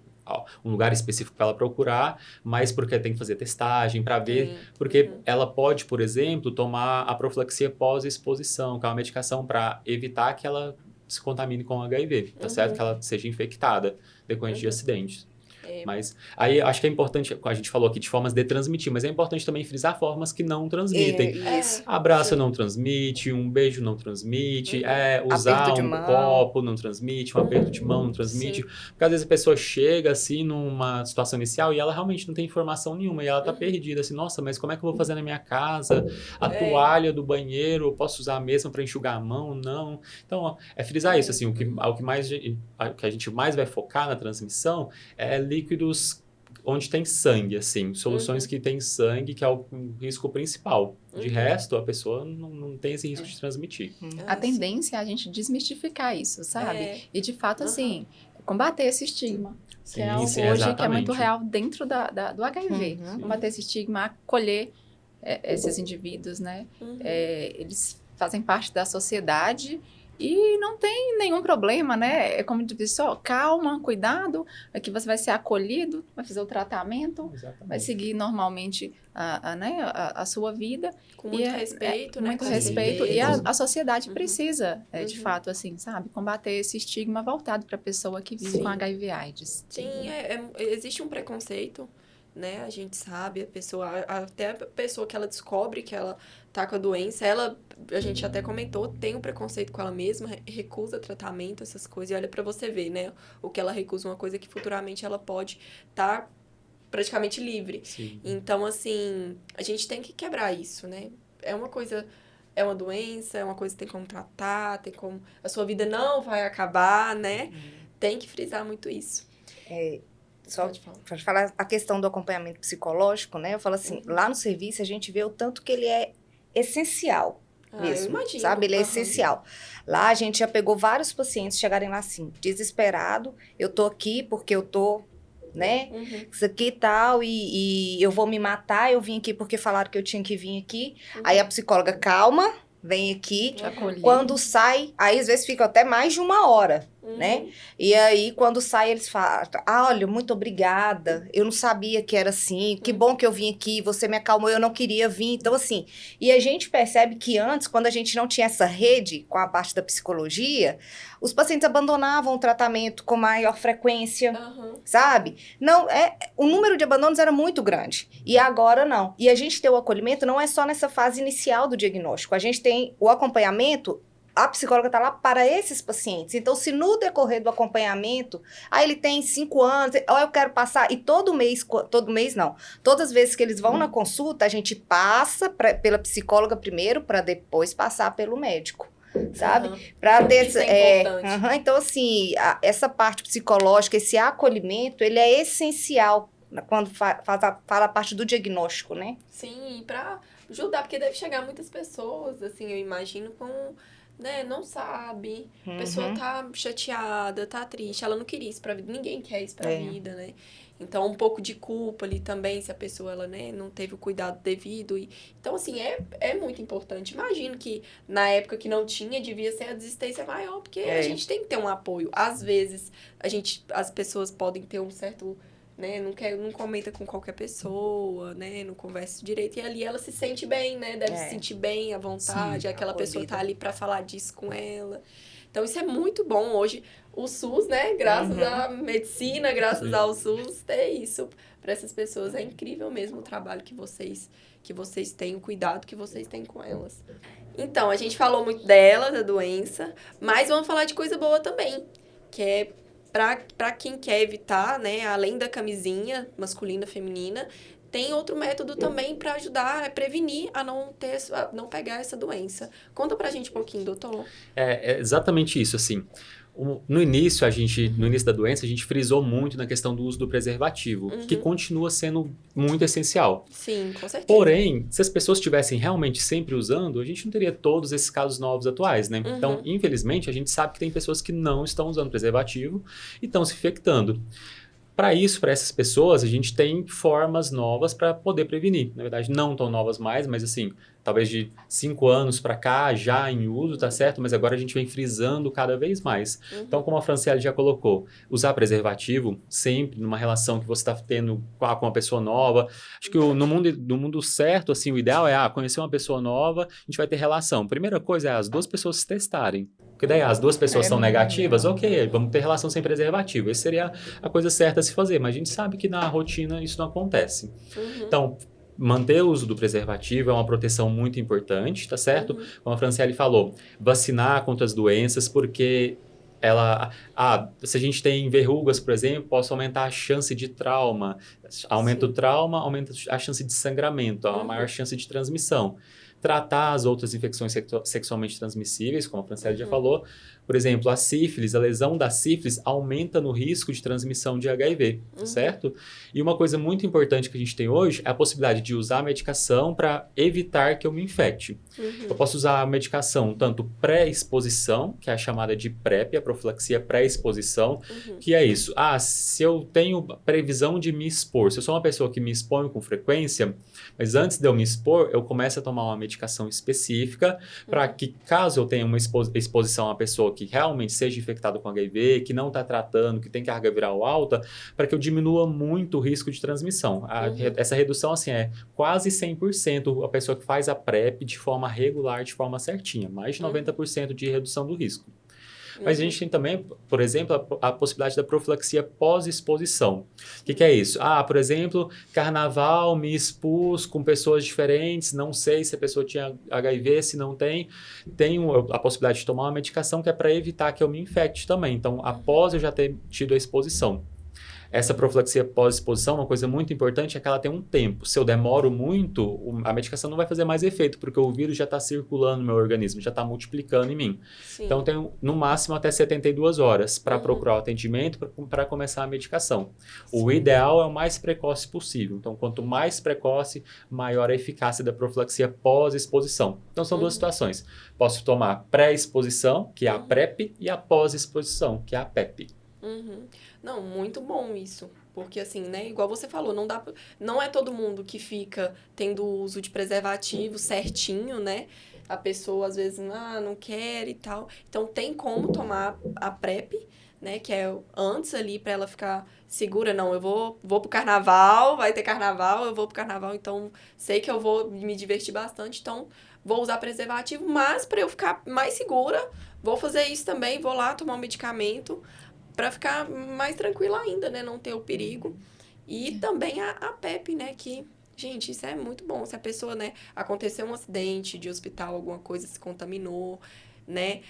um lugar específico para ela procurar, mas porque tem que fazer testagem para ver, porque ela pode, por exemplo, tomar a profilaxia pós-exposição, que é uma medicação para evitar que ela se contamine com HIV, tá certo? Que ela seja infectada decorrente de acidentes. Mas aí acho que é importante, a gente falou aqui de formas de transmitir, mas é importante também frisar formas que não transmitem. Abraço não transmite, um beijo não transmite, usar um copo não transmite, um aperto de mão não transmite. Porque às vezes a pessoa chega assim numa situação inicial e ela realmente não tem informação nenhuma e ela tá perdida, assim, nossa, mas como é que eu vou fazer na minha casa? A toalha do banheiro, eu posso usar a mesma para enxugar a mão? Não. Então, frisar isso, assim, o que a gente mais vai focar na transmissão é líquidos onde tem sangue, assim, soluções que tem sangue, que é o risco principal. De resto, a pessoa não tem esse risco de transmitir. A tendência é a gente desmistificar isso, sabe? E, de fato, assim, combater esse estigma. Que é algo hoje que é muito real dentro do HIV. Combater esse estigma, acolher esses indivíduos, né? Eles fazem parte da sociedade e não tem nenhum problema, né? É como diz, só calma, cuidado, aqui você vai ser acolhido, vai fazer o tratamento, vai seguir normalmente a sua vida. Com muito respeito, né? Muito respeito. E a sociedade precisa, de fato, assim, sabe? Combater esse estigma voltado para a pessoa que vive com HIV/AIDS. Sim, existe um preconceito, né? A gente sabe, até a pessoa que ela descobre que ela tá com a doença, a gente até comentou, tem um preconceito com ela mesma, recusa tratamento, essas coisas, e olha pra você ver, né? O que ela recusa, uma coisa que futuramente ela pode estar praticamente livre. Sim. Então, assim, a gente tem que quebrar isso, né? É uma coisa, é uma doença, é uma coisa que tem como tratar, a sua vida não vai acabar, né? Tem que frisar muito isso. Só para falar a questão do acompanhamento psicológico, né? Eu falo assim, lá no serviço a gente vê o tanto que ele é essencial mesmo, eu imagino. Sabe? Ele é essencial. Lá a gente já pegou vários pacientes chegarem lá assim, desesperado, eu tô aqui porque eu tô, né? Isso aqui e tal, e eu vou me matar, eu vim aqui porque falaram que eu tinha que vir aqui. Aí a psicóloga, calma, vem aqui. Acolher. Quando sai, aí às vezes fica até mais de 1 hora, né? E aí, quando sai, eles falam, olha, muito obrigada, eu não sabia que era assim, que bom que eu vim aqui, você me acalmou, eu não queria vir. Então, assim, e a gente percebe que antes, quando a gente não tinha essa rede com a parte da psicologia, os pacientes abandonavam o tratamento com maior frequência, sabe? Não, o número de abandonos era muito grande, e agora não. E a gente ter o acolhimento não é só nessa fase inicial do diagnóstico, a gente tem o acompanhamento. A psicóloga está lá para esses pacientes. Então, se no decorrer do acompanhamento, ele tem 5 anos, eu quero passar, e todo mês não, todas as vezes que eles vão na consulta, a gente passa pela psicóloga primeiro, para depois passar pelo médico, sabe? Para ter Isso é importante. então, assim, essa parte psicológica, esse acolhimento, ele é essencial quando fala a parte do diagnóstico, né? Sim, para ajudar, porque deve chegar muitas pessoas, assim, eu imagino, com... né, não sabe, a pessoa tá chateada, tá triste, ela não queria isso pra vida, ninguém quer isso pra vida, né? Então, um pouco de culpa ali também, se a pessoa, ela, né, não teve o cuidado devido. Então, assim, é muito importante. Imagino que na época que não tinha, devia ser a desistência maior, porque a gente tem que ter um apoio. Às vezes, as pessoas podem ter um certo... né, não comenta com qualquer pessoa, né, não conversa direito, e ali ela se sente bem, né, deve se sentir bem à vontade, aquela pessoa tá ali para falar disso com ela. Então, isso é muito bom hoje, o SUS, né, graças à medicina, graças ao SUS, ter isso para essas pessoas, é incrível mesmo o trabalho que vocês têm, o cuidado que vocês têm com elas. Então, a gente falou muito dela, da doença, mas vamos falar de coisa boa também, que é para quem quer evitar, né, além da camisinha masculina, feminina, tem outro método também para ajudar a prevenir a não pegar essa doença. Conta pra gente um pouquinho, doutor. É exatamente isso, assim. No início da doença, a gente frisou muito na questão do uso do preservativo, que continua sendo muito essencial. Sim, com certeza. Porém, se as pessoas estivessem realmente sempre usando, a gente não teria todos esses casos novos atuais, né? Então, infelizmente, a gente sabe que tem pessoas que não estão usando preservativo e estão se infectando. Para isso, para essas pessoas, a gente tem formas novas para poder prevenir. Na verdade, não tão novas mais, mas assim, talvez de 5 anos para cá, já em uso, tá certo? Mas agora a gente vem frisando cada vez mais. Então, como a Franciele já colocou, usar preservativo sempre numa relação que você está tendo com uma pessoa nova. Acho que no mundo certo, assim, o ideal é conhecer uma pessoa nova, a gente vai ter relação. Primeira coisa é as duas pessoas se testarem. Porque daí as duas pessoas são negativas, ok, vamos ter relação sem preservativo. Essa seria a coisa certa a se fazer, mas a gente sabe que na rotina isso não acontece. Então, manter o uso do preservativo é uma proteção muito importante, tá certo? Como a Franciele falou, vacinar contra as doenças, porque se a gente tem verrugas, por exemplo, possa aumentar a chance de trauma. Aumenta o trauma, aumenta a chance de sangramento, a maior chance de transmissão. Tratar as outras infecções sexualmente transmissíveis, como a Franciele já falou. Por exemplo, a sífilis, a lesão da sífilis aumenta no risco de transmissão de HIV, certo? E uma coisa muito importante que a gente tem hoje é a possibilidade de usar a medicação para evitar que eu me infecte. Eu posso usar a medicação tanto pré-exposição, que é a chamada de PrEP, a profilaxia pré-exposição, que é isso. Se eu tenho previsão de me expor, se eu sou uma pessoa que me exponho com frequência, mas antes de eu me expor, eu começo a tomar uma medicação específica para que, caso eu tenha uma exposição a uma pessoa que realmente seja infectada com HIV, que não está tratando, que tem carga viral alta, para que eu diminua muito o risco de transmissão. Essa redução, assim, é quase 100% a pessoa que faz a PrEP de forma regular, de forma certinha. Mais de 90% de redução do risco. Mas a gente tem também, por exemplo, a possibilidade da profilaxia pós-exposição. O que é isso? Por exemplo, carnaval, me expus com pessoas diferentes, não sei se a pessoa tinha HIV, se não tem. Tenho a possibilidade de tomar uma medicação que é para evitar que eu me infecte também. Então, após eu já ter tido a exposição. Essa profilaxia pós-exposição, uma coisa muito importante é que ela tem um tempo. Se eu demoro muito, a medicação não vai fazer mais efeito, porque o vírus já está circulando no meu organismo, já está multiplicando em mim. Sim. Então, tem no máximo até 72 horas para procurar o atendimento, para começar a medicação. O ideal é o mais precoce possível. Então, quanto mais precoce, maior a eficácia da profilaxia pós-exposição. Então, são duas situações. Posso tomar pré-exposição, que é a PrEP, e a pós-exposição, que é a PEP. Não, muito bom isso. Porque, assim, né, igual você falou, não é todo mundo que fica tendo uso de preservativo certinho, né? a pessoa às vezes não quer e tal. Então tem como tomar a PrEP, né? Que é antes ali para ela ficar segura. Não, eu vou pro carnaval, vai ter carnaval, eu vou pro carnaval, então sei que eu vou me divertir bastante, então vou usar preservativo, mas para eu ficar mais segura, vou fazer isso também, vou lá tomar um medicamento para ficar mais tranquila ainda, né? Não ter o perigo. E também a PEP, né? Que, gente, isso é muito bom. Se a pessoa, né, aconteceu um acidente de hospital, alguma coisa se contaminou, né?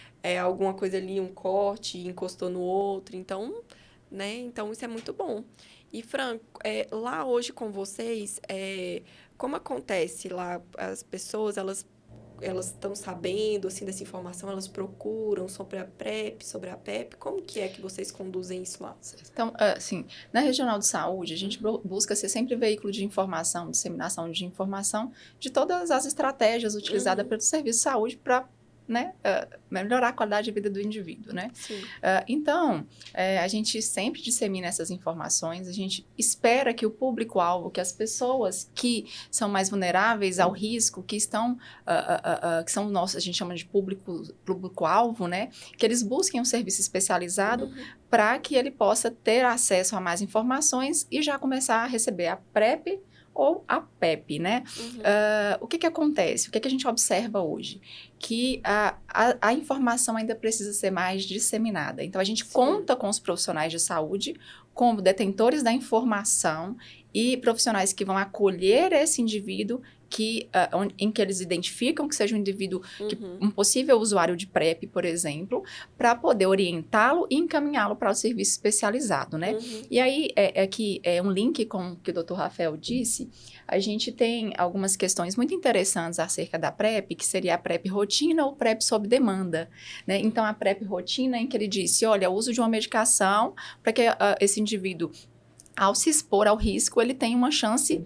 Alguma coisa ali, um corte, encostou no outro. Então, né? Então, isso é muito bom. E, Fran, lá hoje com vocês, como acontece lá? As pessoas, elas estão sabendo, assim, dessa informação, elas procuram sobre a PrEP, sobre a PEP, como que é que vocês conduzem isso lá? Então, assim, na Regional de Saúde, a gente busca ser sempre veículo de informação, disseminação de informação de todas as estratégias utilizadas pelo Serviço de Saúde para, né, melhorar a qualidade de vida do indivíduo, né? Sim. Então, a gente sempre dissemina essas informações, a gente espera que o público-alvo, que as pessoas que são mais vulneráveis ao risco, que estão, que são nossos, a gente chama de público-alvo, né? Que eles busquem um serviço especializado para que ele possa ter acesso a mais informações e já começar a receber a PrEP ou a PEP, né? O que acontece? O que a gente observa hoje? Que a informação ainda precisa ser mais disseminada. Então, a gente conta com os profissionais de saúde como detentores da informação e profissionais que vão acolher esse indivíduo em que eles identificam que seja um indivíduo, um possível usuário de PrEP, por exemplo, para poder orientá-lo e encaminhá-lo para o serviço especializado, né? E aí, aqui é um link com o que o Dr. Rafael disse, a gente tem algumas questões muito interessantes acerca da PrEP, que seria a PrEP rotina ou PrEP sob demanda, né? Então, a PrEP rotina em que ele disse, olha, o uso de uma medicação para que esse indivíduo, ao se expor ao risco, ele tenha uma chance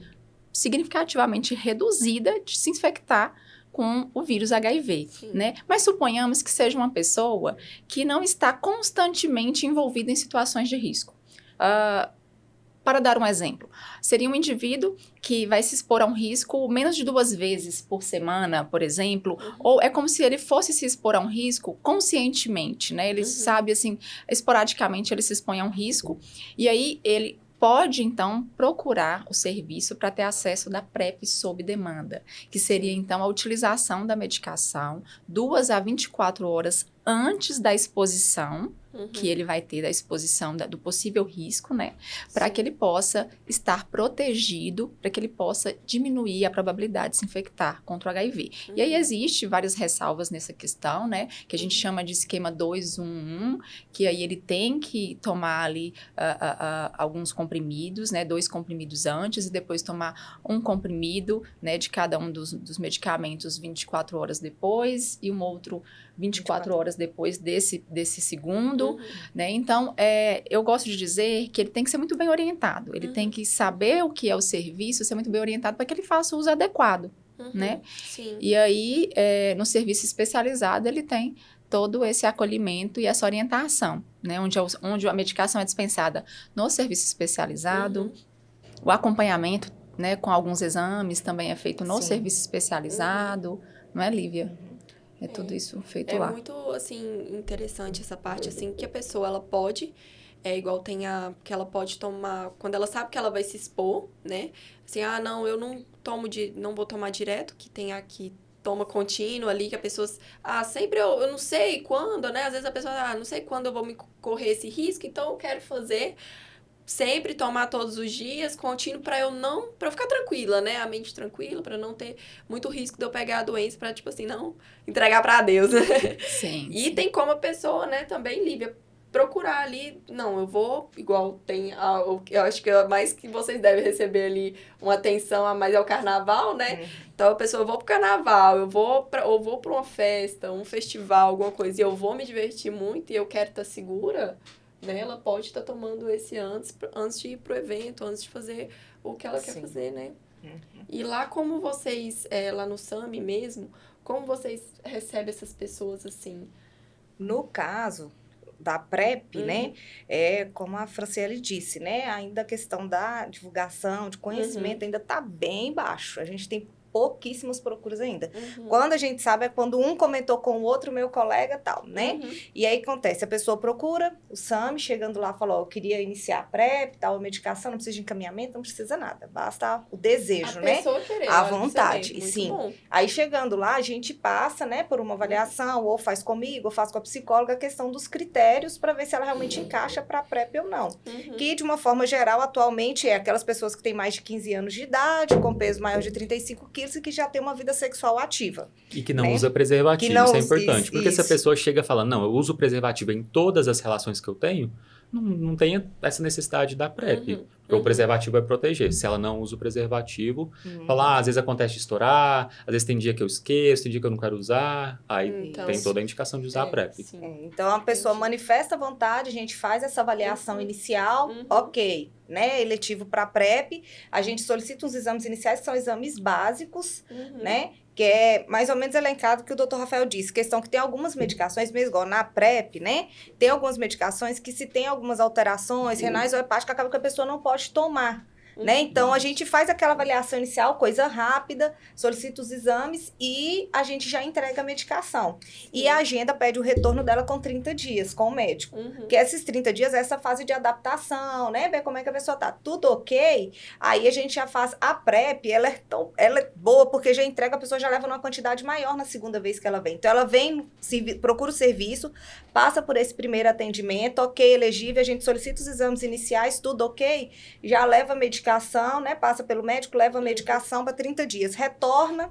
significativamente reduzida de se infectar com o vírus HIV, né? Mas suponhamos que seja uma pessoa que não está constantemente envolvida em situações de risco. Para dar um exemplo, seria um indivíduo que vai se expor a um risco menos de 2 vezes por semana, por exemplo, ou é como se ele fosse se expor a um risco conscientemente, né? Ele sabe, assim, esporadicamente ele se expõe a um risco, e aí ele pode, então, procurar o serviço para ter acesso da PrEP sob demanda, que seria, então, a utilização da medicação 2 a 24 horas antes da exposição, que ele vai ter da exposição do possível risco, né? Para que ele possa estar protegido, para que ele possa diminuir a probabilidade de se infectar contra o HIV. E aí existe várias ressalvas nessa questão, né? Que a gente chama de esquema 2-1-1, que aí ele tem que tomar ali alguns comprimidos, né? 2 comprimidos antes e depois tomar um comprimido, né? De cada um dos medicamentos 24 horas depois e um outro 24 horas depois desse segundo, né? Então, eu gosto de dizer que ele tem que ser muito bem orientado. Ele tem que saber o que é o serviço, ser muito bem orientado para que ele faça o uso adequado, né? Sim. E aí, no serviço especializado, ele tem todo esse acolhimento e essa orientação, né? Onde a medicação é dispensada no serviço especializado, o acompanhamento, né, com alguns exames também é feito no serviço especializado, não é, Lívia? É tudo isso feito lá. É muito, assim, interessante essa parte, assim, que a pessoa, ela pode, igual que ela pode tomar, quando ela sabe que ela vai se expor, né? Assim, não, eu não não vou tomar direto, que tem aqui, toma contínuo ali, que a pessoa, sempre eu não sei quando, né? Às vezes a pessoa, não sei quando eu vou me correr esse risco, então eu quero fazer sempre tomar todos os dias, contínuo, para eu ficar tranquila, né? A mente tranquila, para não ter muito risco de eu pegar a doença, para tipo assim, não entregar para Deus, né? Sim. E tem como a pessoa, né, também, Lívia, procurar ali, não, eu vou, igual tem, eu acho que mais que vocês devem receber ali uma atenção a mais é o carnaval, né? Então a pessoa, eu vou pro carnaval, eu vou pra uma festa, um festival, alguma coisa, e eu vou me divertir muito e eu quero estar segura, né? Ela pode estar tomando esse antes de ir pro evento, antes de fazer o que ela quer fazer, né? E lá, como vocês, lá no SAMI mesmo, como vocês recebem essas pessoas, assim? No caso da PrEP, né, como a Franciele disse, né, ainda a questão da divulgação, de conhecimento ainda está bem baixo. A gente tem pouquíssimas procuras ainda. Uhum. Quando a gente sabe é quando um comentou com o outro, meu colega, tal, né? Uhum. E aí acontece, a pessoa procura o SAMI, chegando lá, falou, eu queria iniciar a PrEP, tal, a medicação, não precisa de encaminhamento, não precisa nada, basta o desejo, A né? pessoa querer, À olha pra você vontade, ver, muito sim. bom. Aí chegando lá, a gente passa, né, por uma avaliação, ou faz comigo, ou faz com a psicóloga, a questão dos critérios para ver se ela realmente encaixa para a PrEP ou não. Uhum. Que, de uma forma geral, atualmente é aquelas pessoas que têm mais de 15 anos de idade, com peso maior de 35 quilos e que já tem uma vida sexual ativa. E que não né? usa preservativo, Que não isso é usa- importante. Porque se a isso. pessoa chega e fala, não, eu uso preservativo em todas as relações que eu tenho, não tem essa necessidade da PrEP. Uhum. Porque o preservativo vai proteger. Se ela não usa o preservativo, Uhum. fala, às vezes acontece de estourar, às vezes tem dia que eu esqueço, tem dia que eu não quero usar, aí Então, tem toda a indicação de usar a PrEP. sim. Então, a pessoa Entendi. manifesta a vontade, a gente faz essa avaliação Uhum. inicial, Uhum. ok, né? Eletivo para PrEP, a gente solicita uns exames iniciais, que são exames básicos, Uhum. né? Que é mais ou menos elencado que o Dr. Rafael disse. Questão que tem algumas medicações, mesmo igual na PrEP, né? Tem algumas medicações que se tem algumas alterações renais ou hepáticas, acaba que a pessoa não pode tomar. Né? Então, a gente faz aquela avaliação inicial, coisa rápida, solicita os exames e a gente já entrega a medicação. E a agenda pede o retorno dela com 30 dias, com o médico. Uhum. Porque esses 30 dias é essa fase de adaptação, né? Ver como é que a pessoa tá. Tudo ok? Aí a gente já faz a PrEP, ela é boa porque já entrega, a pessoa já leva numa quantidade maior na segunda vez que ela vem. Então, ela vem, procura o serviço, passa por esse primeiro atendimento, ok, elegível, a gente solicita os exames iniciais, tudo ok, já leva a medicação, né? Passa pelo médico, leva a medicação para 30 dias, retorna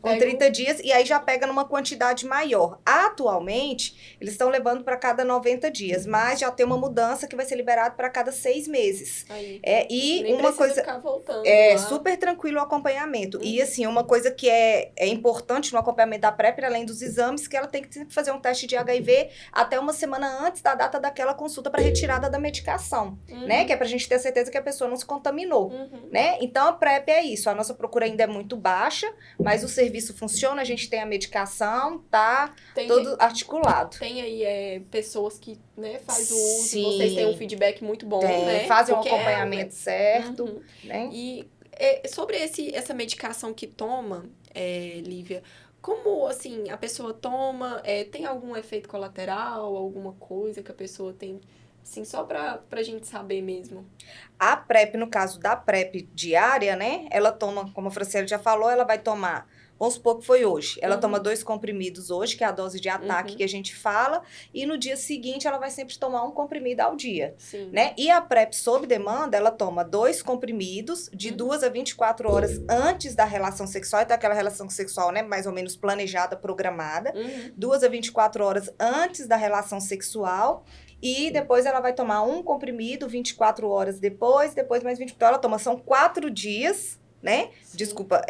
com 30 dias e aí já pega numa quantidade maior. Atualmente, eles estão levando para cada 90 dias, mas já tem uma mudança que vai ser liberado para cada 6 meses. Aí. E Nem uma precisa coisa... ficar voltando É lá. super tranquilo o acompanhamento. E, assim, uma coisa que é importante no acompanhamento da PrEP, além dos exames, que ela tem que sempre fazer um teste de HIV até uma semana antes da data daquela consulta para retirada da medicação, né? Que é pra gente ter certeza que a pessoa não se contaminou, né? Então, a PrEP é isso. A nossa procura ainda é muito baixa, mas o serviço funciona, a gente tem a medicação, tá Tem, todo articulado. tem aí pessoas que, né, faz o uso, Sim. vocês têm um feedback muito bom, Tem, né? fazem um Porque acompanhamento certo, Uhum. né? E sobre essa medicação que toma, Lívia, como, assim, a pessoa toma, tem algum efeito colateral, alguma coisa que a pessoa tem, assim, só pra gente saber mesmo? A PrEP, no caso da PrEP diária, né? Ela toma, como a Franciele já falou, ela vai tomar, vamos supor que foi hoje. Ela toma 2 comprimidos hoje, que é a dose de ataque que a gente fala, e no dia seguinte ela vai sempre tomar um comprimido ao dia, Sim. né? E a PrEP sob demanda, ela toma 2 comprimidos de 2 a 24 horas antes da relação sexual, então aquela relação sexual, né, mais ou menos planejada, programada, 2 a 24 horas antes da relação sexual. E depois ela vai tomar um comprimido 24 horas depois mais 20. Então ela toma, são 4 dias, né? Sim. Desculpa,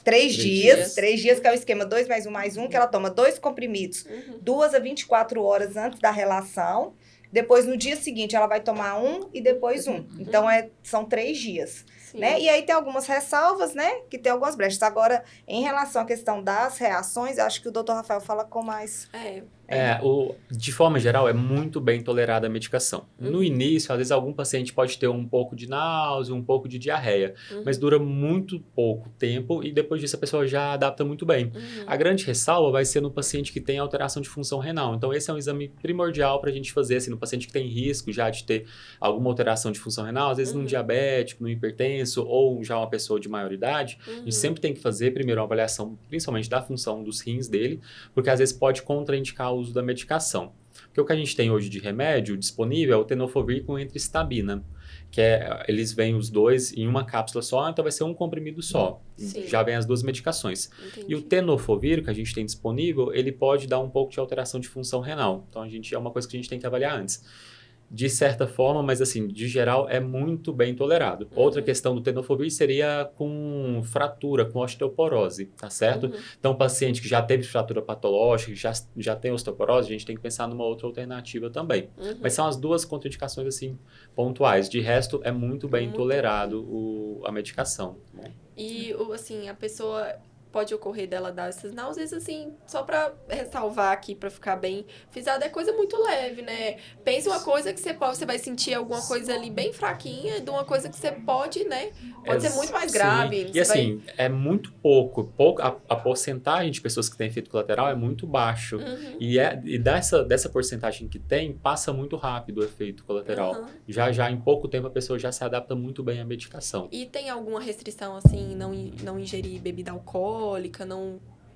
3 dias. 3 dias, que é o esquema 2 mais 1, que ela toma 2 comprimidos 2 a 24 horas antes da relação. Depois, no dia seguinte, ela vai tomar um e depois um. Então, são 3 dias. Sim. Né? E aí tem algumas ressalvas, né? Que tem algumas brechas. Agora, em relação à questão das reações, acho que o Dr. Rafael fala com mais... De forma geral, é muito bem tolerada a medicação. No início, às vezes, algum paciente pode ter um pouco de náusea, um pouco de diarreia, mas dura muito pouco tempo e depois disso a pessoa já adapta muito bem. A grande ressalva vai ser no paciente que tem alteração de função renal. Então, esse é um exame primordial para a gente fazer, assim, no paciente que tem risco já de ter alguma alteração de função renal, às vezes num diabético, num hipertenso ou já uma pessoa de maior idade, a gente sempre tem que fazer primeiro uma avaliação, principalmente da função dos rins dele, porque às vezes pode contraindicar o uso da medicação. Porque o que a gente tem hoje de remédio disponível é o tenofovir com entristabina, que eles vêm os dois em uma cápsula só, então vai ser um comprimido só. Sim. Já vem as 2 medicações. Entendi. E o tenofovir, que a gente tem disponível, ele pode dar um pouco de alteração de função renal. Então, é uma coisa que a gente tem que avaliar antes. De certa forma, mas assim, de geral, é muito bem tolerado. Outra questão do tenofovir seria com fratura, com osteoporose, tá certo? Então, paciente que já teve fratura patológica, que já tem osteoporose, a gente tem que pensar numa outra alternativa também. Mas são as 2 contraindicações, assim, pontuais. De resto, é muito bem tolerado a medicação. E, assim, a pessoa pode ocorrer dela dar essas náuseas, assim, só pra ressalvar aqui, pra ficar bem frisado, é coisa muito leve, né? Pense uma coisa que você vai sentir alguma coisa ali bem fraquinha, de uma coisa que você pode, né? Pode ser muito mais grave. Sim. E assim, é muito pouco a porcentagem de pessoas que têm efeito colateral é muito baixo. Uhum. E dessa porcentagem que tem, passa muito rápido o efeito colateral. Uhum. Já em pouco tempo a pessoa já se adapta muito bem à medicação. E tem alguma restrição, assim, não ingerir bebida alcoólica,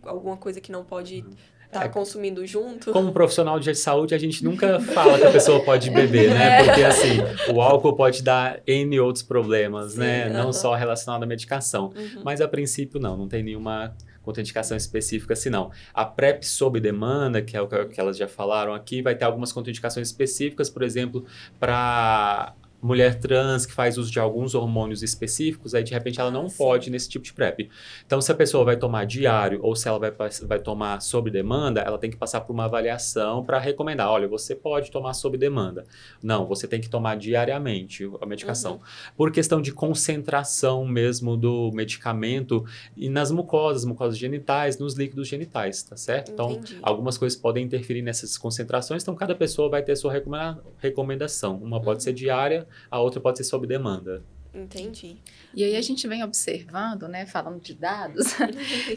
alguma coisa que não pode estar consumindo junto? Como profissional de saúde, a gente nunca fala que a pessoa pode beber, né? Porque, assim, o álcool pode dar N outros problemas, Sim, né? Não aham. só relacionado à medicação. Uhum. Mas, a princípio, não tem nenhuma contraindicação específica assim, não. A PrEP sob demanda, que é o que elas já falaram aqui, vai ter algumas contraindicações específicas, por exemplo, para mulher trans que faz uso de alguns hormônios específicos, aí de repente ela não Sim. pode nesse tipo de PrEP. Então, se a pessoa vai tomar diário ou se ela vai tomar sob demanda, ela tem que passar por uma avaliação para recomendar, olha, você pode tomar sob demanda. Não, você tem que tomar diariamente a medicação. Uhum. Por questão de concentração mesmo do medicamento e nas mucosas genitais, nos líquidos genitais, tá certo? Então, Entendi. algumas coisas podem interferir nessas concentrações, então cada pessoa vai ter a sua recomendação. Uma pode ser diária, a outra pode ser sob demanda. Entendi. E aí a gente vem observando, né, falando de dados,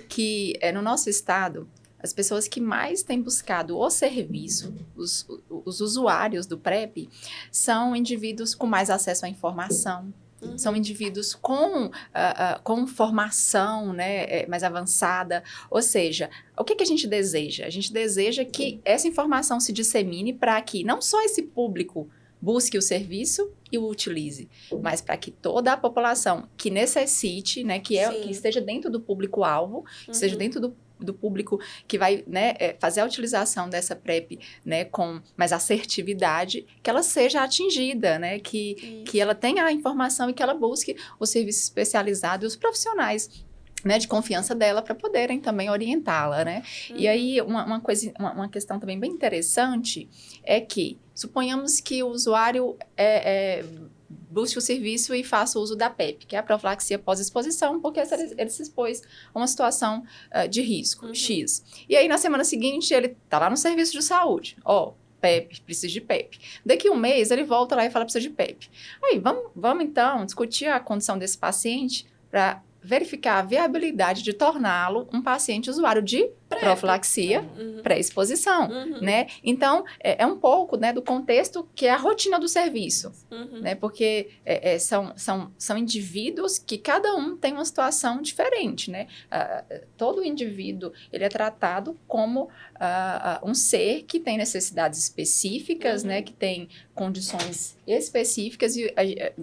que no nosso estado, as pessoas que mais têm buscado o serviço, os usuários do PrEP, são indivíduos com mais acesso à informação, são indivíduos com formação, né, mais avançada. Ou seja, o que a gente deseja? A gente deseja que essa informação se dissemine para que não só esse público busque o serviço e o utilize, mas para que toda a população que necessite, né, que esteja dentro do público-alvo, que esteja dentro do público que vai, né, fazer a utilização dessa PrEP, né, com mais assertividade, que ela seja atingida, né, que ela tenha a informação e que ela busque o serviço especializado e os profissionais, né, de confiança dela para poderem também orientá-la, né? E aí, uma questão também bem interessante é que, suponhamos que o usuário busque o serviço e faça uso da PEP, que é a profilaxia pós-exposição, porque ele se expôs a uma situação de risco, X. E aí, na semana seguinte, ele está lá no serviço de saúde, PEP, precisa de PEP. Daqui um mês, ele volta lá e fala, precisa de PEP. Aí, vamos então discutir a condição desse paciente para verificar a viabilidade de torná-lo um paciente usuário de profilaxia pré-exposição, né? Então, é um pouco, né, do contexto que é a rotina do serviço, né? Porque são indivíduos que cada um tem uma situação diferente, né? Todo indivíduo, ele é tratado como um ser que tem necessidades específicas, né? Que tem condições específicas e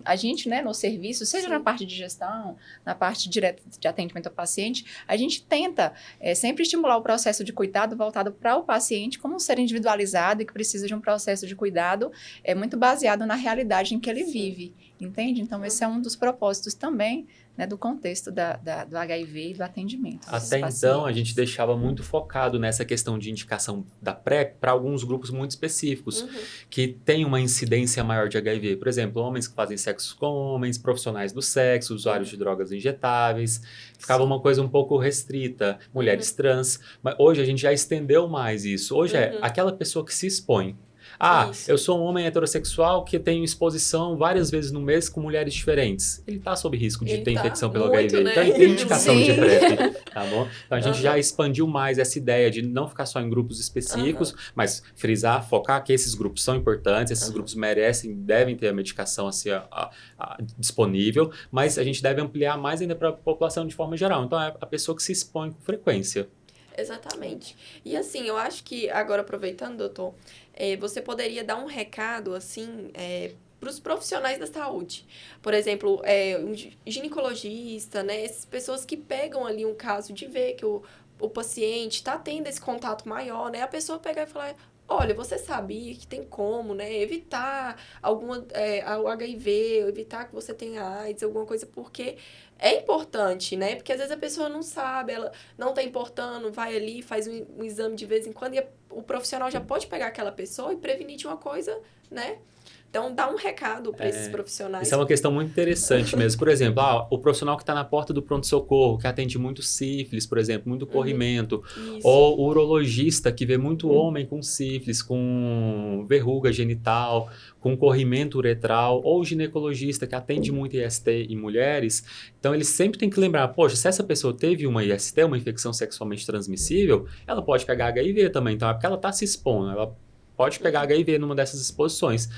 a gente, né, no serviço, seja na parte de gestão, na parte direta de atendimento ao paciente, a gente tenta sempre estimular o processo de cuidado voltado para o paciente como um ser individualizado e que precisa de um processo de cuidado muito baseado na realidade em que ele vive, entende? Então, esse é um dos propósitos também, né, do contexto do HIV e do atendimento. Até então, a gente deixava muito focado nessa questão de indicação da PrEP para alguns grupos muito específicos, que têm uma incidência maior de HIV. Por exemplo, homens que fazem sexo com homens, profissionais do sexo, usuários de drogas injetáveis. Ficava uma coisa um pouco restrita, mulheres trans. Mas hoje a gente já estendeu mais isso. Hoje é aquela pessoa que se expõe. Eu sou um homem heterossexual que tenho exposição várias vezes no mês com mulheres diferentes. Ele está sob risco de ter infecção pelo HIV. Né? Então, ele tem indicação de PrEP, tá bom? Então, a gente já expandiu mais essa ideia de não ficar só em grupos específicos, mas frisar, focar que esses grupos são importantes, esses grupos merecem, devem ter a medicação assim, disponível, mas a gente deve ampliar mais ainda para a população de forma geral. Então, é a pessoa que se expõe com frequência. Exatamente. E assim, eu acho que, agora aproveitando, doutor, você poderia dar um recado, assim, para os profissionais da saúde. Por exemplo, um ginecologista, né? Essas pessoas que pegam ali um caso de ver que o paciente está tendo esse contato maior, né? A pessoa pegar e falar, olha, você sabia que tem como, né? Evitar o HIV, evitar que você tenha AIDS, alguma coisa, porque é importante, né? Porque às vezes a pessoa não sabe, ela não tá importando, vai ali, faz um exame de vez em quando e o profissional já pode pegar aquela pessoa e prevenir de uma coisa, né? Então, dá um recado para esses profissionais. Isso é uma questão muito interessante mesmo. Por exemplo, o profissional que está na porta do pronto-socorro, que atende muito sífilis, por exemplo, muito corrimento, Isso. ou o urologista que vê muito homem com sífilis, com verruga genital, com corrimento uretral, ou o ginecologista que atende muito IST em mulheres. Então, ele sempre tem que lembrar, poxa, se essa pessoa teve uma IST, uma infecção sexualmente transmissível, ela pode pegar HIV também. Então, é porque ela está se expondo, ela pode pegar HIV numa dessas exposições.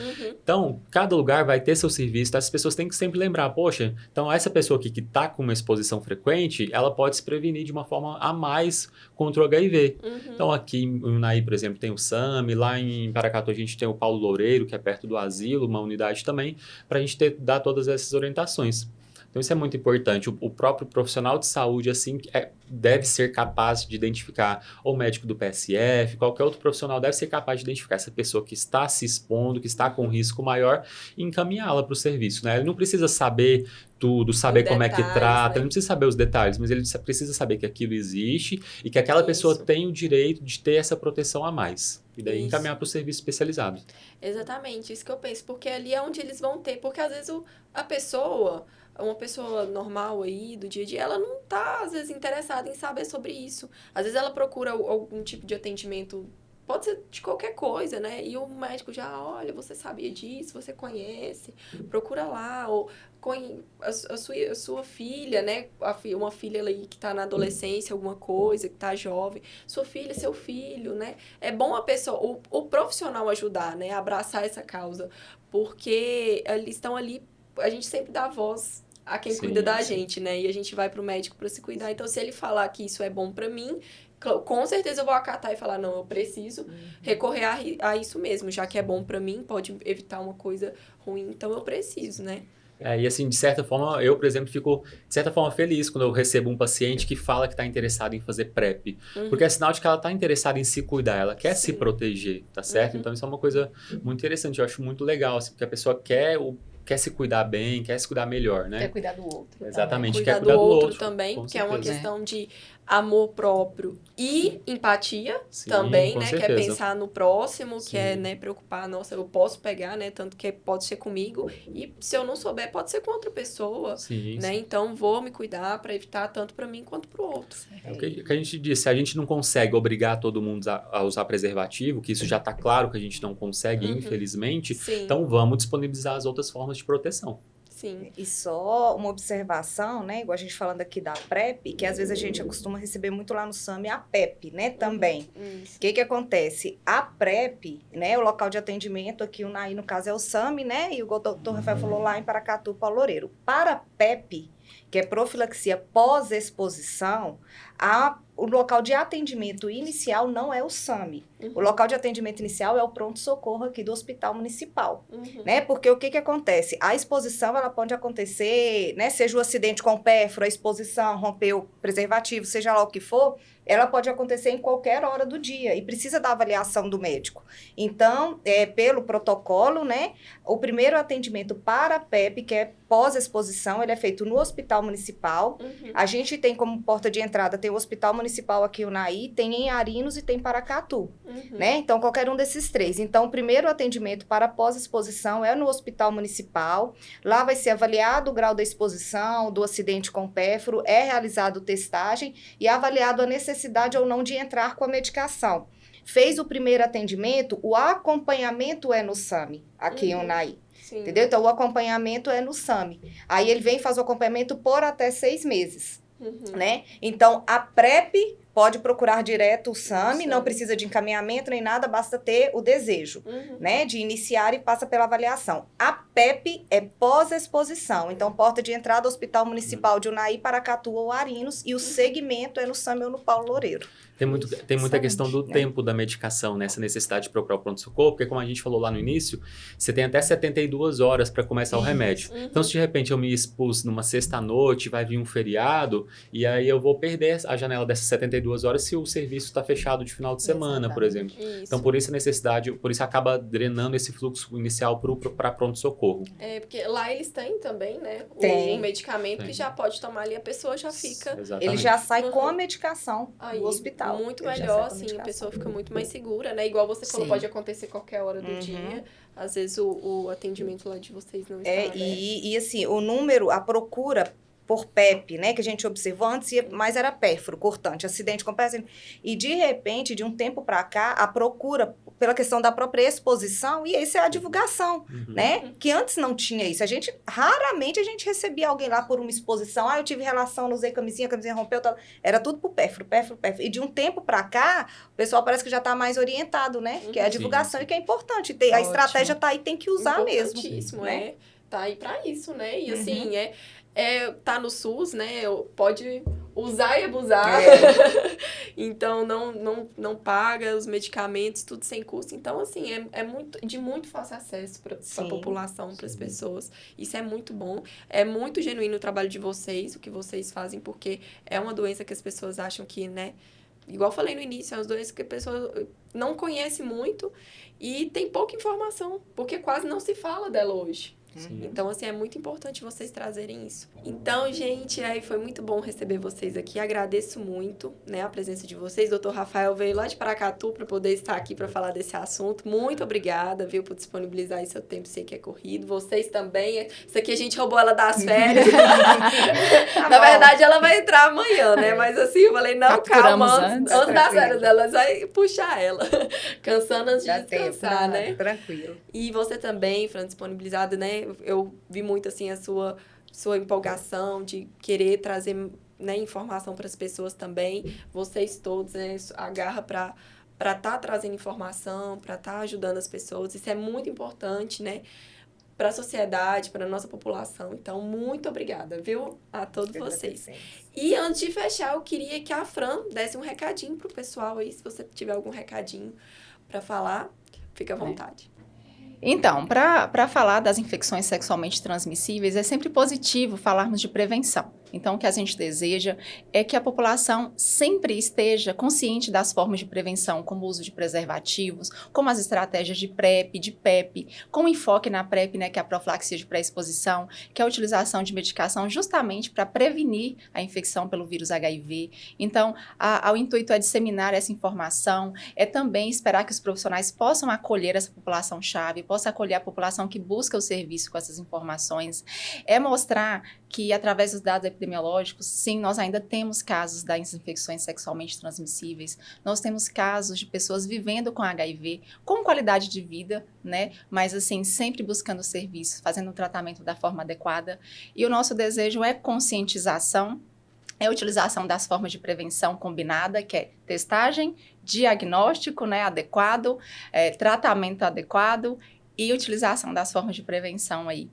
Então, cada lugar vai ter seu serviço, então as pessoas têm que sempre lembrar, poxa, então essa pessoa aqui que está com uma exposição frequente, ela pode se prevenir de uma forma a mais contra o HIV. Então, aqui em Unai, por exemplo, tem o SAMI, lá em Paracatu a gente tem o Paulo Loureiro, que é perto do asilo, uma unidade também, para a gente dar todas essas orientações. Então, isso é muito importante. O próprio profissional de saúde, assim, deve ser capaz de identificar, ou o médico do PSF, qualquer outro profissional deve ser capaz de identificar essa pessoa que está se expondo, que está com risco maior, e encaminhá-la para o serviço, né? Ele não precisa saber tudo, saber como é que trata, ele não precisa saber os detalhes, mas ele precisa saber que aquilo existe e que aquela pessoa tem o direito de ter essa proteção a mais. E daí encaminhar para o serviço especializado. Exatamente, isso que eu penso, porque ali é onde eles vão ter, porque às vezes a pessoa, uma pessoa normal aí, do dia a dia, ela não tá, às vezes, interessada em saber sobre isso. Às vezes ela procura algum tipo de atendimento, pode ser de qualquer coisa, né? E o médico já, olha, você sabia disso, você conhece, procura lá, ou a sua filha, né? Uma filha ali que tá na adolescência, alguma coisa, que tá jovem, sua filha, seu filho, né? É bom a pessoa, o profissional ajudar, né? Abraçar essa causa, porque eles estão ali, a gente sempre dá voz a quem cuida da gente, né? E a gente vai pro médico para se cuidar. Então, se ele falar que isso é bom para mim, com certeza eu vou acatar e falar, não, eu preciso recorrer a isso mesmo, já que é bom para mim, pode evitar uma coisa ruim, então eu preciso, né? E assim, de certa forma, eu, por exemplo, fico, de certa forma, feliz quando eu recebo um paciente que fala que está interessado em fazer PrEP. Porque é sinal de que ela está interessada em se cuidar, ela quer se proteger, tá certo? Então, isso é uma coisa muito interessante, eu acho muito legal, assim, porque a pessoa quer se cuidar bem, quer se cuidar melhor, né? Quer cuidar do outro. Exatamente, quer cuidar do outro também, que é uma questão de amor próprio e empatia também, né? Certeza. Que é pensar no próximo, que é, né, preocupar, nossa, eu posso pegar, né? Tanto que pode ser comigo e se eu não souber, pode ser com outra pessoa, né? Então, vou me cuidar para evitar tanto para mim quanto para o outro. É o que a gente disse, a gente não consegue obrigar todo mundo a usar preservativo, que isso já está claro que a gente não consegue, infelizmente, então vamos disponibilizar as outras formas de proteção. Sim. E só uma observação, né? Igual a gente falando aqui da PrEP, que às vezes a gente costuma receber muito lá no SAMI a PEP, né? Também. O que acontece? A PrEP, né? O local de atendimento aqui, aí no caso é o SAMI, né? E o doutor Rafael falou lá em Paracatu, Paulo Loureiro. Para a PEP, que é profilaxia pós-exposição, o local de atendimento inicial não é o SAMI. O local de atendimento inicial é o pronto-socorro aqui do Hospital Municipal, né? Porque o que acontece? A exposição, ela pode acontecer, né? Seja o acidente com o pérfuro, a exposição, rompeu o preservativo, seja lá o que for, ela pode acontecer em qualquer hora do dia e precisa da avaliação do médico. Então, pelo protocolo, né? O primeiro atendimento para a PEP, que é pós-exposição, ele é feito no Hospital Municipal. A gente tem como porta de entrada, tem o Hospital Municipal aqui, o Unai, tem em Arinos e tem Paracatu, né? Então, qualquer um desses três. Então, o primeiro atendimento para pós-exposição é no Hospital Municipal. Lá vai ser avaliado o grau da exposição, do acidente com pérfuro, é realizado testagem e avaliado a necessidade ou não de entrar com a medicação. Fez o primeiro atendimento, o acompanhamento é no SAMI, aqui em Unai. Entendeu? Então, o acompanhamento é no SAMI. Aí, ele vem e faz o acompanhamento por até 6 meses. Né? Então, a PrEP pode procurar direto o SAMI, não precisa de encaminhamento nem nada, basta ter o desejo, né, de iniciar e passa pela avaliação. A PEP é pós-exposição, então porta de entrada Hospital Municipal de Unai, Paracatu ou Arinos, e o segmento é no SAMI ou no Paulo Loureiro. Tem muita questão do tempo da medicação, né? Essa necessidade de procurar o pronto-socorro, porque como a gente falou lá no início, você tem até 72 horas para começar o remédio. Então, se de repente eu me expus numa sexta-noite, vai vir um feriado, e aí eu vou perder a janela dessas 72 horas se o serviço está fechado de final de semana, por exemplo. Então, por isso a necessidade, por isso acaba drenando esse fluxo inicial para pronto-socorro. socorro. Porque lá eles têm também, né? Tem. O medicamento Tem. que já pode tomar ali, a pessoa já fica... Exatamente. Ele já sai com Uhum. a medicação Aí, do hospital. muito Ele já sai melhor, com a assim, a medicação. pessoa fica muito mais segura, né? Igual você falou, Sim. pode acontecer qualquer hora do Uhum. dia. Às vezes o atendimento lá de vocês não está aberto. E assim, o número, a procura por PEP, né, que a gente observou antes, mais era pérfuro, cortante, acidente com pé. E de repente, de um tempo para cá, a procura pela questão da própria exposição, e isso é a divulgação, Uhum. né? Que antes não tinha isso. Raramente a gente recebia alguém lá por uma exposição, eu tive relação, não usei camisinha, a camisinha rompeu, tal. Era tudo por pérfuro. E de um tempo para cá, o pessoal parece que já está mais orientado, né? Que é a Sim, divulgação sim. e que é importante. A Ótimo. estratégia tá aí, tem que usar mesmo. Importantíssimo, né? Tá aí pra isso, né? E Uhum. assim, tá no SUS, né? Pode usar e abusar. Então, não paga os medicamentos, tudo sem custo. Então, assim, é de muito fácil acesso pra Sim. população, para as Sim. pessoas. Isso é muito bom. É muito genuíno o trabalho de vocês, o que vocês fazem, porque é uma doença que as pessoas acham que, né? Igual eu falei no início, é uma doença que a pessoa não conhece muito e tem pouca informação, porque quase não se fala dela hoje. Sim. Então, assim, é muito importante vocês trazerem isso. Então, gente, aí foi muito bom receber vocês aqui. Agradeço muito, né, a presença de vocês. Dr. Rafael veio lá de Paracatu para poder estar aqui para falar desse assunto. Muito obrigada, viu, por disponibilizar aí seu tempo. Sei que é corrido. Vocês também. Isso aqui a gente roubou ela das férias. Na verdade, ela vai entrar amanhã, né? Mas assim, eu falei, não, Capturamos calma. antes. Antes das Tranquilo. férias dela, vai puxar ela. Cansando antes de Dá tempo, descansar, né? Tranquilo. E você também, Fran, disponibilizada, né? Eu vi muito, assim, a sua empolgação de querer trazer, né, informação para as pessoas também. Vocês todos, né? A garra para estar trazendo informação, para estar ajudando as pessoas. Isso é muito importante, né? Para a sociedade, para a nossa população. Então, muito obrigada, viu? A todos vocês. E antes de fechar, eu queria que a Fran desse um recadinho pro pessoal aí. Se você tiver algum recadinho para falar, fica à vontade. Então, para falar das infecções sexualmente transmissíveis, é sempre positivo falarmos de prevenção. Então, o que a gente deseja é que a população sempre esteja consciente das formas de prevenção, como o uso de preservativos, como as estratégias de PrEP, de PEP, com enfoque na PrEP, né, que é a profilaxia de pré-exposição, que é a utilização de medicação justamente para prevenir a infecção pelo vírus HIV. Então, o intuito é disseminar essa informação, é também esperar que os profissionais possam acolher essa população-chave, possam acolher a população que busca o serviço com essas informações, é mostrar que, através dos dados epidemiológicos, sim, nós ainda temos casos das infecções sexualmente transmissíveis, nós temos casos de pessoas vivendo com HIV, com qualidade de vida, né, mas assim, sempre buscando serviços, fazendo o tratamento da forma adequada, e o nosso desejo é conscientização, é a utilização das formas de prevenção combinada, que é testagem, diagnóstico, né, adequado, tratamento adequado e utilização das formas de prevenção aí,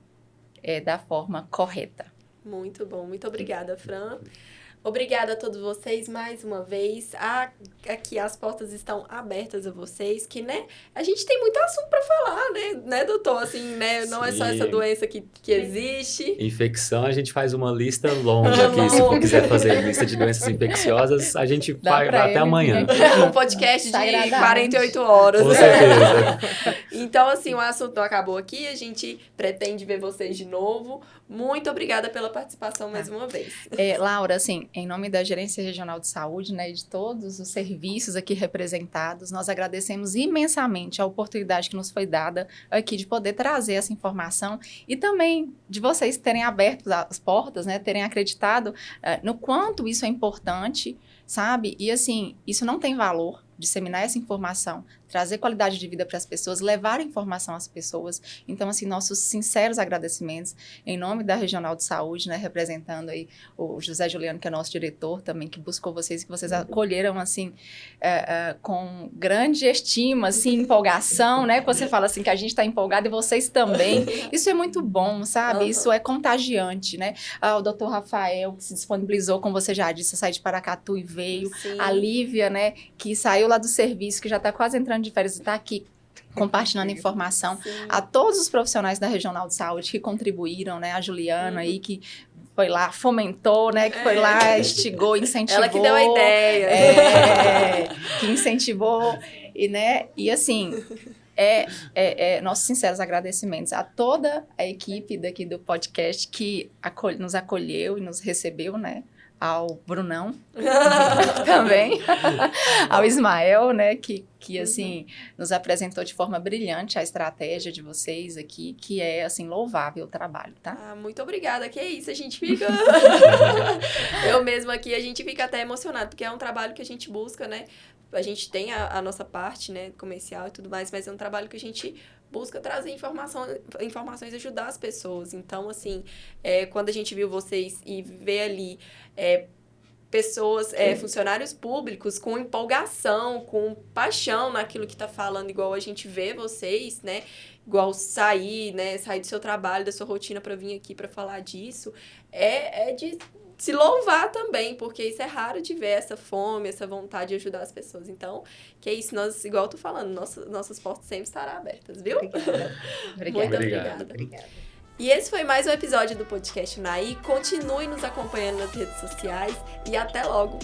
da forma correta. Muito bom, muito obrigada, Fran. Obrigada a todos vocês mais uma vez. Aqui as portas estão abertas a vocês, que, né, a gente tem muito assunto para falar, né, doutor? Assim, né, não é só essa doença que existe. Infecção, a gente faz uma lista longa aqui. Se for quiser fazer lista de doenças infecciosas, a gente vai até amanhã. Um podcast de Sagradamente. 48 horas. Com certeza. Então, assim, o assunto não acabou aqui. A gente pretende ver vocês de novo. Muito obrigada pela participação mais uma vez. Laura, assim, em nome da Gerência Regional de Saúde, né, e de todos os serviços aqui representados, nós agradecemos imensamente a oportunidade que nos foi dada aqui de poder trazer essa informação e também de vocês terem aberto as portas, né, terem acreditado no quanto isso é importante, sabe? E assim, isso não tem valor, disseminar essa informação, trazer qualidade de vida para as pessoas, levar informação às pessoas. Então, assim, nossos sinceros agradecimentos em nome da Regional de Saúde, né, representando aí o José Juliano, que é nosso diretor também, que buscou vocês, que vocês acolheram, assim, com grande estima, assim, empolgação, né, que você fala assim, que a gente está empolgado e vocês também. Isso é muito bom, sabe? Isso é contagiante, né? O doutor Rafael, que se disponibilizou, como você já disse, a sair de Paracatu e veio. Sim. A Lívia, né, que saiu lá do serviço, que já está quase entrando de férias e está aqui compartilhando informação. Sim. A todos os profissionais da Regional de Saúde que contribuíram, né, a Juliana aí, que foi lá, fomentou, né, que foi lá, instigou, incentivou. Ela que deu a ideia. Que incentivou, e, né, e assim, nossos sinceros agradecimentos a toda a equipe daqui do podcast que nos acolheu e nos recebeu, né? Ao Brunão também, ao Ismael, né, que assim, nos apresentou de forma brilhante a estratégia de vocês aqui, que é, assim, louvável o trabalho, tá? Ah, muito obrigada, que isso, a gente fica... Eu mesma aqui, a gente fica até emocionado, porque é um trabalho que a gente busca, né, a gente tem a nossa parte, né, comercial e tudo mais, mas é um trabalho que a gente busca trazer informações e ajudar as pessoas. Então, assim, quando a gente viu vocês e vê ali pessoas, funcionários públicos com empolgação, com paixão naquilo que tá falando, igual a gente vê vocês, né? Igual sair do seu trabalho, da sua rotina para vir aqui para falar disso, é de se louvar também, porque isso é raro de ver, essa fome, essa vontade de ajudar as pessoas. Então, que é isso, nós, igual eu tô falando, nossas portas sempre estarão abertas, viu? Obrigada. Muito obrigada. E esse foi mais um episódio do podcast Unai. Continue nos acompanhando nas redes sociais e até logo!